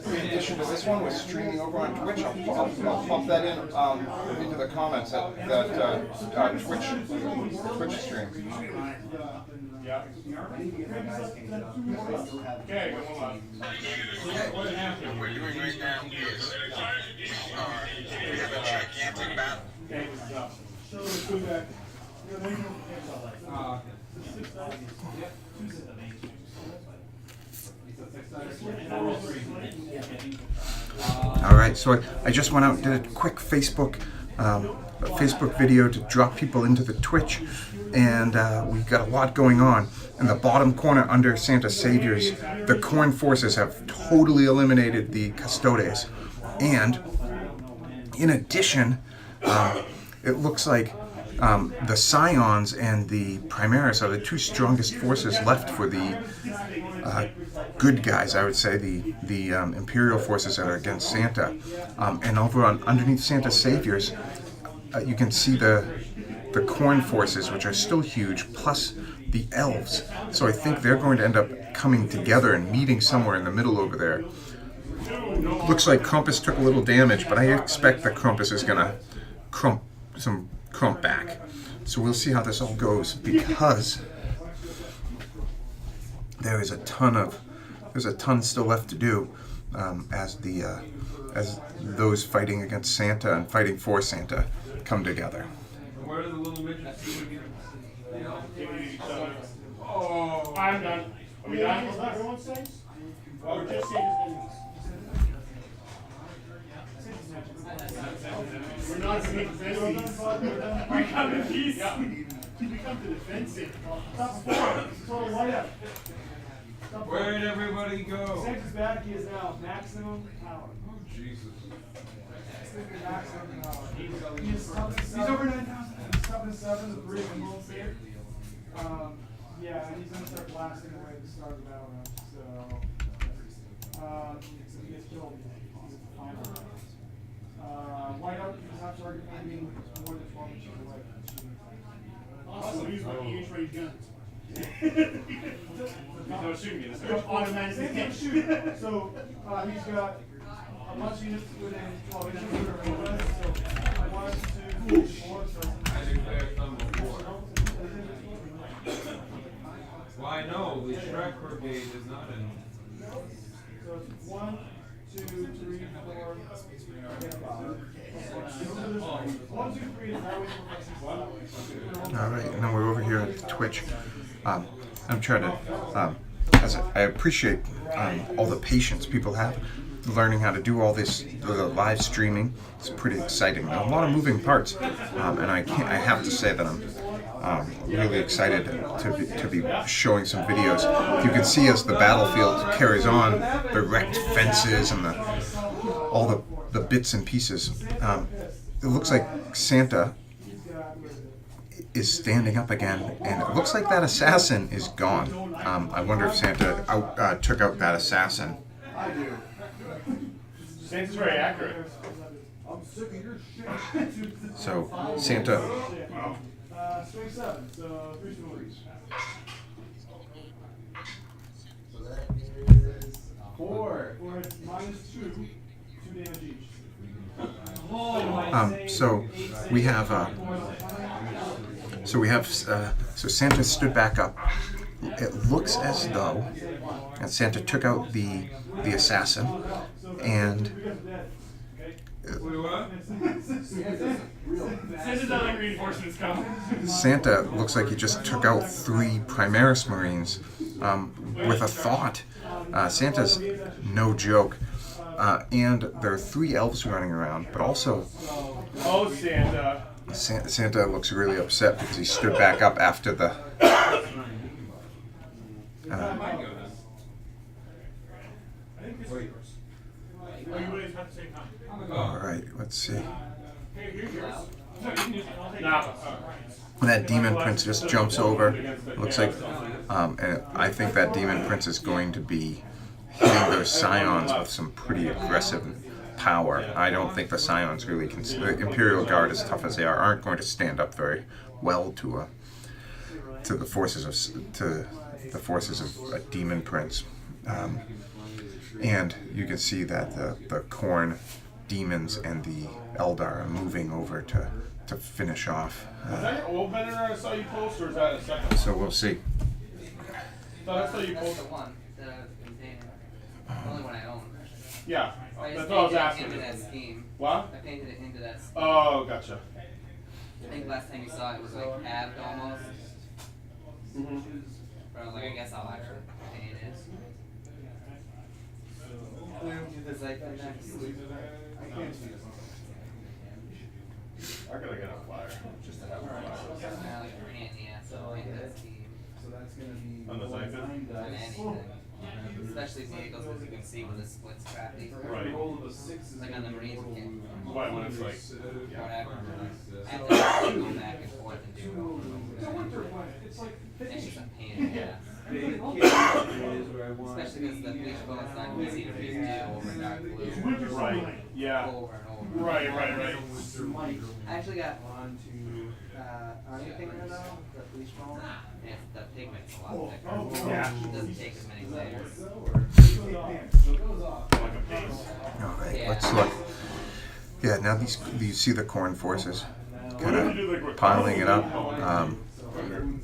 Speaker 1: in addition to this one, we're streaming over on Twitch. I'll pump that in into the comments that Twitch stream.
Speaker 4: Yeah. Okay, hold on.
Speaker 1: What we're doing right now is we have a gigantic battle.
Speaker 4: Okay, so let's go back.
Speaker 1: All right, so I just went out and did a quick Facebook a Facebook video to drop people into the Twitch, and we've got a lot going on. In the bottom corner under Santa Saviors, the Corn Forces have totally eliminated the Custodes, and in addition, it looks like the Scions and the Primaris are the two strongest forces left for the good guys, I would say, the Imperial Forces that are against Santa. And over on underneath Santa Saviors, you can see the Corn Forces, which are still huge, plus the Elves. So I think they're going to end up coming together and meeting somewhere in the middle over there. Looks like Krampus took a little damage, but I expect that Krampus is going to crump back. So we'll see how this all goes, because there's a ton still left to do as those fighting against Santa and fighting for Santa come together.
Speaker 3: Where are the little midgets?
Speaker 4: Oh, I'm done. Are we done? Is everyone safe? Or just say we're not being defensive. We come in peace. We come to defensive. Top 4. Total whiteout.
Speaker 3: Where'd everybody go?
Speaker 4: Sage's back. He is now maximum power.
Speaker 3: Oh, Jesus.
Speaker 4: Maximum power. He's over 9,000. He's top of 7. The 3 of them won't save. Yeah, and he's going to start blasting away at the start of the battle round. So, he gets killed. He's at the final round. Whiteout, you can have target aiming more than 12 inches away. Awesome. Use my EH range guns.
Speaker 6: No shooting me.
Speaker 4: Which automatically can't shoot. So, he's got a bunch of units within 12 inches of the range. So, 1, 2, 4, so.
Speaker 3: I declare number 4. Well, I know the Shrek Brigade is not in.
Speaker 4: So it's 1, 2, 3, 4, and 5. 1, 2, 3 is highway for
Speaker 1: All right, and then we're over here at Twitch. I'm trying to, I appreciate all the patience people have learning how to do all this live streaming. It's pretty exciting. A lot of moving parts, and I have to say that I'm really excited to be showing some videos. You can see as the battlefield carries on, the wrecked fences and all the bits and pieces. It looks like Santa is standing up again, and it looks like that assassin is gone. I wonder if Santa took out that assassin.
Speaker 4: I do.
Speaker 6: Santa's very accurate.
Speaker 4: I'm sick of your shit.
Speaker 1: So Santa.
Speaker 4: Swing 7, so 3 stories. So that is 4. 4 hits minus 2 damage each.
Speaker 1: So we have so Santa stood back up. It looks as though Santa took out the assassin, and
Speaker 6: Santa's not like reinforcements come.
Speaker 1: Santa looks like he just took out 3 Primaris Marines with a thought. Santa's no joke. And there are 3 elves running around, but also
Speaker 6: Oh, Santa.
Speaker 1: Santa looks really upset because he stood back up after the. All right, let's see. That demon prince just jumps over. Looks like, and I think that demon prince is going to be hitting those scions with some pretty aggressive power. I don't think the scions really can. The Imperial Guard, as tough as they are, aren't going to stand up very well to the forces of a demon prince. And you can see that the Khorne demons and the Eldar are moving over to finish off.
Speaker 6: Is that your old banner I saw you post, or is that a second?
Speaker 1: So we'll see.
Speaker 6: I saw you
Speaker 9: That's
Speaker 6: post.
Speaker 9: the one that I was containing. The only one I own.
Speaker 6: Yeah,
Speaker 9: I
Speaker 6: that's
Speaker 9: just
Speaker 6: what I was
Speaker 9: painted it
Speaker 6: asking.
Speaker 9: into that scheme.
Speaker 6: What?
Speaker 9: I painted it into that scheme.
Speaker 6: Oh, gotcha.
Speaker 9: I think last time you saw it was like halved almost.
Speaker 6: Mm-hmm.
Speaker 9: But I was like, I guess I'll actually paint it. We'll do the Zyklon next. anything. Especially vehicles, because you can see when the split's crappy.
Speaker 5: Right.
Speaker 9: Like on the Marines, we can't.
Speaker 5: Why, when it's like,
Speaker 9: Whatever. I have to go back and forth and do it over and over again.
Speaker 2: It's like
Speaker 9: It's just a pain in the ass. Especially because the bleach bullet's not easy to redo over dark blue.
Speaker 5: right, yeah,
Speaker 9: Over and over.
Speaker 5: right.
Speaker 9: I actually got anything there though, the bleach bullet, and the pigment's a lot thicker.
Speaker 5: Yeah.
Speaker 9: It doesn't take as many layers.
Speaker 5: Like a base.
Speaker 1: All right,
Speaker 9: Yeah.
Speaker 1: let's look. Yeah, now these you see the Corn forces kind of piling it up.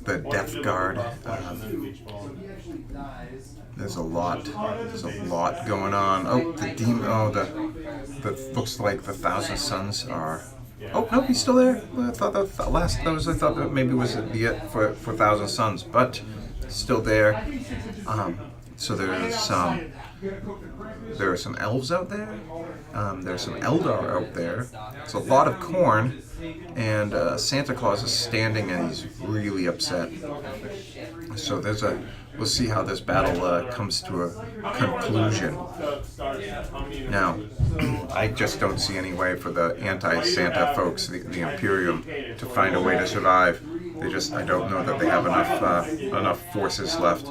Speaker 1: The Death Guard. There's a lot. There's a lot going on. Oh, the demon. Oh, the looks like the Thousand Sons are. Oh no, he's still there. I thought that last. That was. I thought that maybe was the it for Thousand Sons, but still there. So there are some elves out there. There's some Eldar out there. It's a lot of corn, and Santa Claus is standing and he's really upset. So we'll see how this battle comes to a conclusion. Now, I just don't see any way for the anti-Santa folks, the Imperium, to find a way to survive. I don't know that they have enough forces left.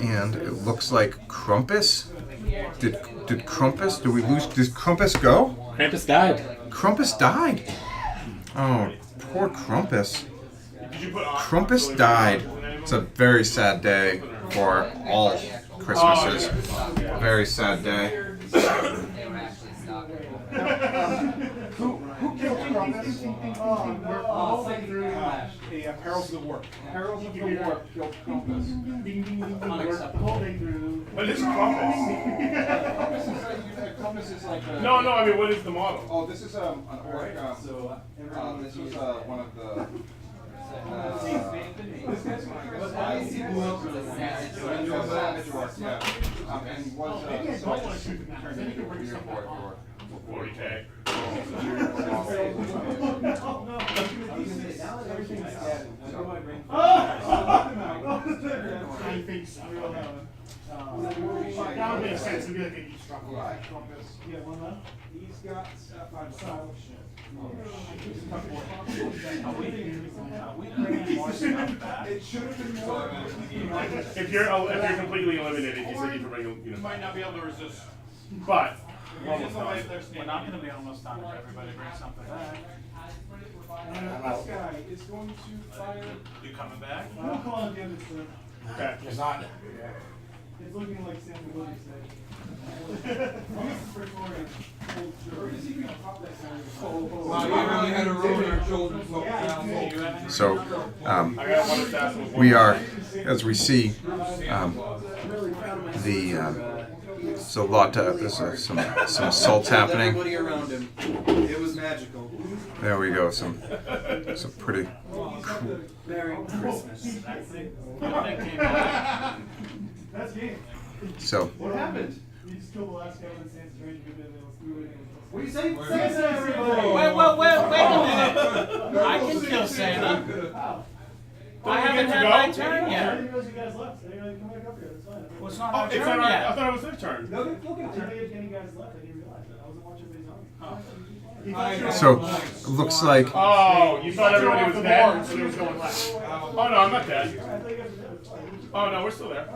Speaker 1: And it looks like Krampus. Did Krampus? Did we lose? Did Krampus go?
Speaker 6: Krampus died.
Speaker 1: Krampus died. Oh, poor Krampus. Krampus died. It's a very sad day for all Christmases. Very sad day.
Speaker 9: They were actually stalking.
Speaker 2: Who killed Krampus? All the way through Perils of the Warp. Perils of the Warp killed Krampus.
Speaker 5: What is Krampus?
Speaker 2: Krampus is like
Speaker 5: No, I mean, what is the model?
Speaker 2: Oh, this is an orc. This was one of the. This guy's and was turned into a weird orc.
Speaker 5: 40K.
Speaker 4: I think so. That would make sense. It'd be like a deep struggle.
Speaker 2: Yeah, one left. He's got 5 style shit. It should have been more.
Speaker 5: If you're completely eliminated, you said you can bring,
Speaker 6: You might not be able to resist.
Speaker 5: But
Speaker 7: We're not going to be able to stop if everybody brings something back.
Speaker 2: This guy is going to fire.
Speaker 7: You coming back?
Speaker 2: We'll call him the other stuff.
Speaker 5: okay.
Speaker 2: It's looking like Santa Willie said. Or is he going to pop that guy?
Speaker 3: Wow, you really had a roll on our shoulders.
Speaker 1: So
Speaker 5: I got one assassin.
Speaker 1: we are, as we see, there's a lot. There's some assaults happening.
Speaker 3: Everybody around him. It was magical.
Speaker 1: There we go. Some pretty.
Speaker 3: Merry Christmas.
Speaker 2: That's game.
Speaker 1: So
Speaker 2: What happened? You just killed the last guy with Santa's range. What do you say?
Speaker 7: Wait a minute. I can kill Santa. I haven't had my turn
Speaker 2: I didn't
Speaker 7: yet.
Speaker 2: realize you guys left. They come back up here. That's fine.
Speaker 7: Well, it's not
Speaker 5: Oh,
Speaker 7: our
Speaker 5: it's
Speaker 7: turn
Speaker 5: not I
Speaker 7: yet.
Speaker 5: thought it was their turn.
Speaker 2: No, they're looking at any guys left. I didn't realize that. I wasn't watching these on.
Speaker 1: so it looks like
Speaker 5: Oh, you thought everybody was dead, so it was going left. Oh no, I'm not dead. Oh no, we're still there.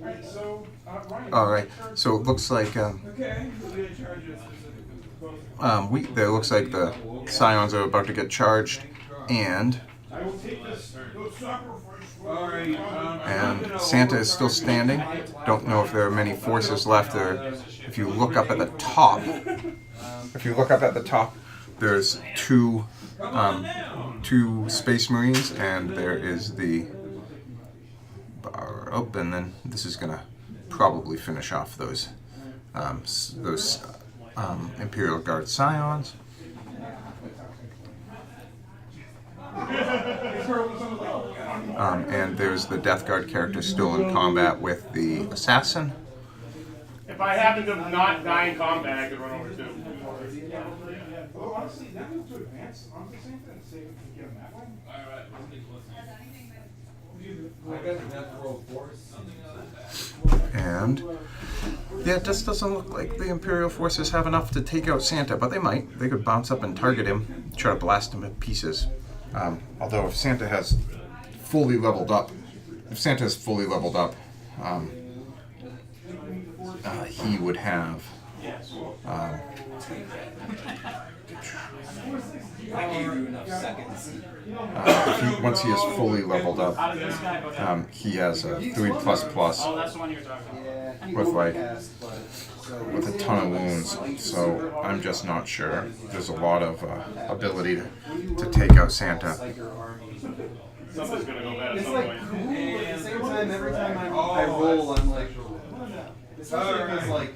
Speaker 2: Alright, so, Ryan.
Speaker 1: all right. So it looks like
Speaker 3: Okay, we're gonna charge us.
Speaker 1: there looks like the Scions are about to get charged, and
Speaker 2: I will take this. No sacrifice.
Speaker 3: Alright,
Speaker 1: and Santa is still standing. Don't know if there are many forces left there. If you look up at the top, there's two Space Marines, and there is the bar. Oh, and then this is gonna probably finish off those Imperial Guard Scions. And there's the Death Guard character still in combat with the assassin.
Speaker 5: If I happen to not die in combat, I could run over too.
Speaker 2: Well, honestly, they move to advance onto Santa and say we can get him that way.
Speaker 3: I got the Death World Force.
Speaker 1: And yeah, it just doesn't look like the Imperial Forces have enough to take out Santa, but they might. They could bounce up and target him, try to blast him to pieces. Although if Santa has fully leveled up, he would have.
Speaker 9: I gave you enough seconds.
Speaker 1: Once he is fully leveled up, he has a 3++.
Speaker 7: Oh, that's the one you're talking about.
Speaker 9: Yeah, he
Speaker 1: With, like,
Speaker 9: overcast, but
Speaker 1: with a ton of wounds, so I'm just not sure. There's a lot of ability to take out Santa.
Speaker 5: Something's gonna go bad at
Speaker 9: it's
Speaker 5: some
Speaker 9: like
Speaker 5: point.
Speaker 9: cool, but at the same time, every time I roll, I'm like, especially because like,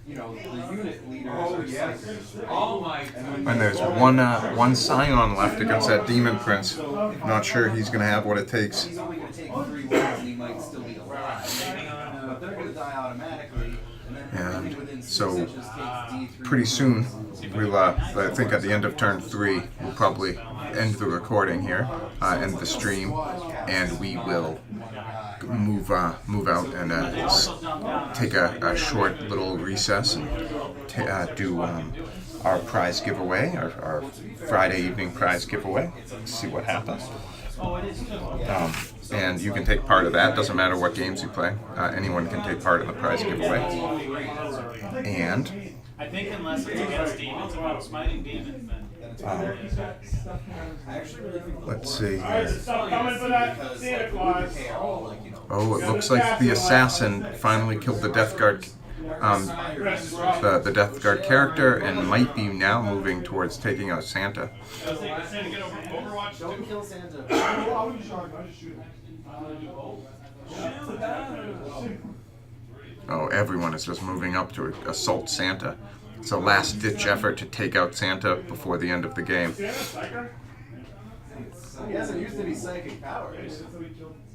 Speaker 9: you know, the unit leaders are psychers.
Speaker 3: Oh my
Speaker 1: And there's one Scion left against that Demon Prince. Not sure he's gonna have what it takes.
Speaker 9: He's only going to take 3 wounds and he might still be alive. But they're going to die automatically. And then within 6
Speaker 1: so
Speaker 9: inches takes D3
Speaker 1: pretty soon,
Speaker 9: wounds.
Speaker 1: we'll I think at the end of turn 3, we'll probably end the recording here, end the stream, and we will move out and take a short little recess and do our prize giveaway, our Friday evening prize giveaway. See what happens. And you can take part of that. Doesn't matter what games you play. Anyone can take part in the prize giveaway. And
Speaker 7: I think unless it's against demons, if I'm smiting demons, then.
Speaker 1: let's see.
Speaker 4: Stop coming for that Santa Claus.
Speaker 1: Oh, it looks like the assassin finally killed the Death Guard, the Death Guard character, and might be now moving towards taking out Santa.
Speaker 4: Santa, get over Overwatch.
Speaker 9: Don't kill Santa.
Speaker 4: I wouldn't charge him, I just shoot him.
Speaker 1: Oh, everyone is just moving up to assault Santa. It's a last-ditch effort to take out Santa before the end of the game.
Speaker 4: Santa, psycher?
Speaker 9: He hasn't used any psychic powers.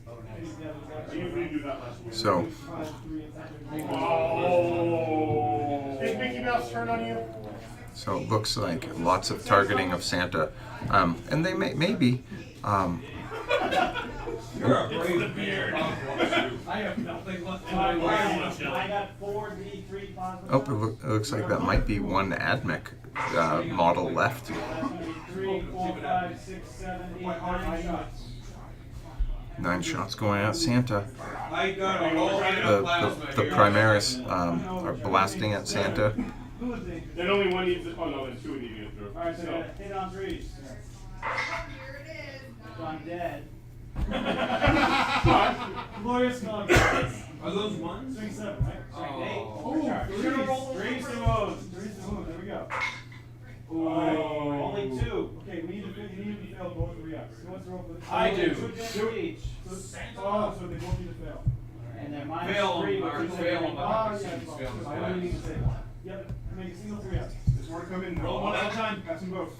Speaker 4: I usually do that last week.
Speaker 1: So,
Speaker 4: Oh! Hey, Mickey Mouse, turn on you.
Speaker 1: so it looks like lots of targeting of Santa, and they maybe.
Speaker 3: You're a brave beard.
Speaker 7: I have nothing left to
Speaker 4: I
Speaker 7: got 4 D3 plasma.
Speaker 1: Oh, it looks like that might be one AdMech model left.
Speaker 7: 3, 4, 5, 6, 7, 8, 9 shots.
Speaker 1: 9 shots going at Santa.
Speaker 3: I got a whole hand of plasma
Speaker 1: The
Speaker 3: here.
Speaker 1: Primaris are blasting at Santa.
Speaker 4: Then only one needs to, oh no, then 2 need to get through.
Speaker 7: Alright, so hit on 3s. So I'm dead. Glorious conquest.
Speaker 3: Are those ones?
Speaker 7: Swing 7, right? Swing 8.
Speaker 3: Oh.
Speaker 7: Overcharge.
Speaker 4: We're gonna roll
Speaker 7: Threes to moves. There we go. Only 2.
Speaker 4: Okay, we need to fail both reacts. Who wants to roll for this?
Speaker 7: I do. 2 damage each.
Speaker 4: So they both need to fail.
Speaker 7: And they're -3.
Speaker 3: Fail
Speaker 7: but
Speaker 3: them,
Speaker 7: two
Speaker 3: or
Speaker 7: damage.
Speaker 3: fail them,
Speaker 4: Ah,
Speaker 3: but
Speaker 4: yeah,
Speaker 3: fail them.
Speaker 4: I only need to say one. Yep, make a single 3 outs. There's more to come in.
Speaker 7: Roll one at a time.
Speaker 4: Pass them both.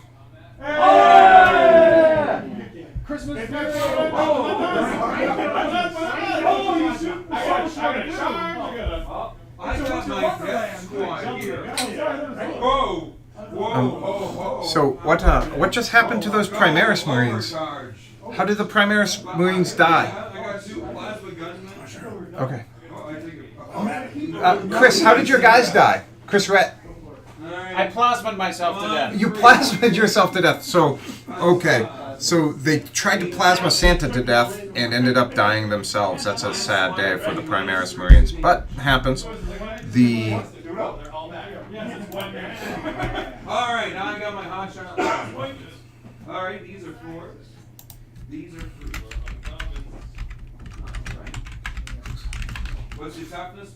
Speaker 7: Hey!
Speaker 9: Christmas
Speaker 4: Hey,
Speaker 9: spirit!
Speaker 4: oh, you shoot! I got a charge.
Speaker 3: I got my death squad here. Whoa! Whoa!
Speaker 1: So what just happened to those Primaris Marines?
Speaker 3: Overcharge.
Speaker 1: How did the Primaris Marines die?
Speaker 3: I got 2 plasma guns.
Speaker 1: Okay.
Speaker 3: Oh, I think it.
Speaker 1: Chris, how did your guys die? Chris Rhett,
Speaker 7: I plasmed myself to death.
Speaker 1: you plasmaed yourself to death. So, okay. So they tried to plasma Santa to death and ended up dying themselves. That's a sad day for the Primaris Marines, but it happens. The
Speaker 3: Alright, now I got my hot shot. Alright, these are 4s. These are 3s. Alright. What's your toughness?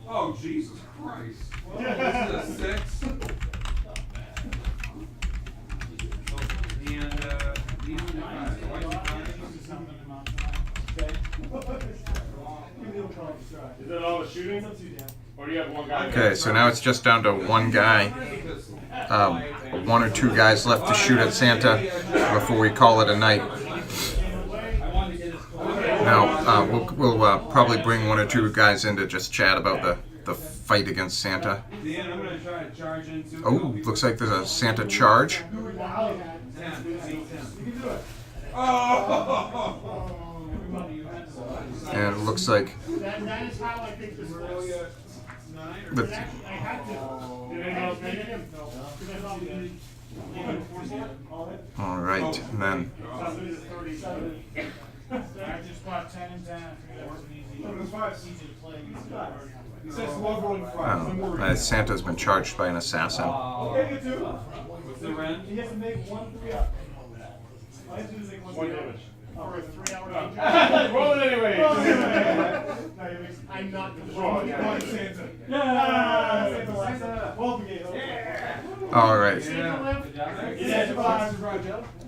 Speaker 3: Oh, Jesus Christ. This is a 6. And, these are 5. Why is it 5?
Speaker 4: Is that all the shooting? Or do you have one guy?
Speaker 1: okay, so now it's just down to one guy, 1 or 2 guys left to shoot at Santa before we call it a night. Now we'll probably bring 1 or 2 guys in to just chat about the fight against Santa.
Speaker 3: Dan, I'm gonna try to charge into.
Speaker 1: Oh, looks like there's a Santa charge.
Speaker 3: 10, 8, 10. Oh!
Speaker 1: And it looks like
Speaker 4: That is how I picked this list.
Speaker 1: the,
Speaker 4: I had to. Did anyone else make it? No.
Speaker 1: all right, and then
Speaker 7: I just bought 10 and 10. I figured that wasn't easy. Easy to play.
Speaker 2: He says love rolling five. I'm worried.
Speaker 1: Santa's been charged by an assassin.
Speaker 2: Okay, you two.
Speaker 6: What's the rent?
Speaker 4: He has to make 1 3 up. I have to make 1 3 up.
Speaker 5: damage.
Speaker 4: For a 3 hour
Speaker 2: Roll it anyway.
Speaker 4: I'm not the
Speaker 2: Roll it. Come on, Santa.
Speaker 4: Yeah, Santa. Well, okay.
Speaker 1: All right,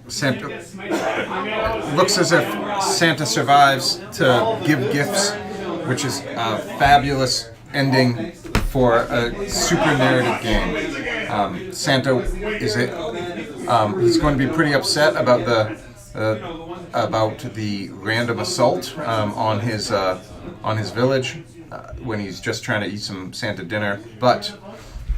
Speaker 1: Santa looks as if Santa survives to give gifts, which is a fabulous ending for a super narrative game. Santa is he's going to be pretty upset about the random assault on his village when he's just trying to eat some Santa dinner, but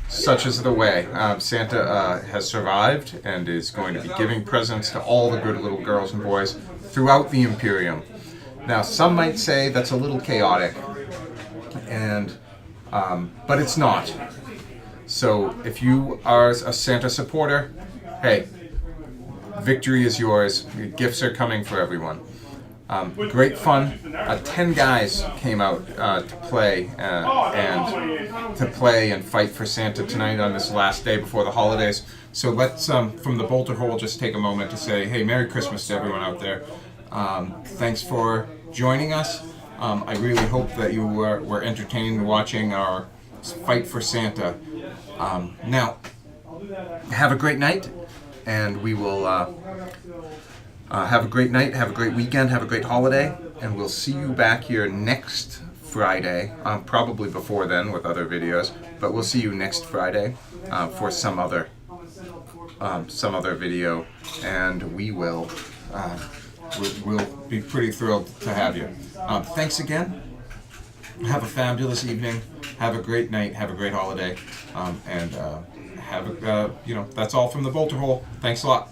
Speaker 1: such is the way. Santa has survived and is going to be giving presents to all the good little girls and boys throughout the Imperium. Now, some might say that's a little chaotic, but it's not. So, if you are a Santa supporter, hey, victory is yours. Gifts are coming for everyone. Great fun. 10 guys came out to play and fight for Santa tonight on this last day before the holidays. So let's, from the Bolter Hole, just take a moment to say, hey, Merry Christmas to everyone out there. Thanks for joining us. I really hope that you were entertained watching our fight for Santa. Now, have a great night, and we will have a great night, have a great weekend, have a great holiday, and we'll see you back here next Friday, probably before then with other videos, but we'll see you next Friday for some other video, and we'll be pretty thrilled to have you. Thanks again. Have a fabulous evening. Have a great night. Have a great holiday. And have a, that's all from the Bolter Hole. Thanks a lot.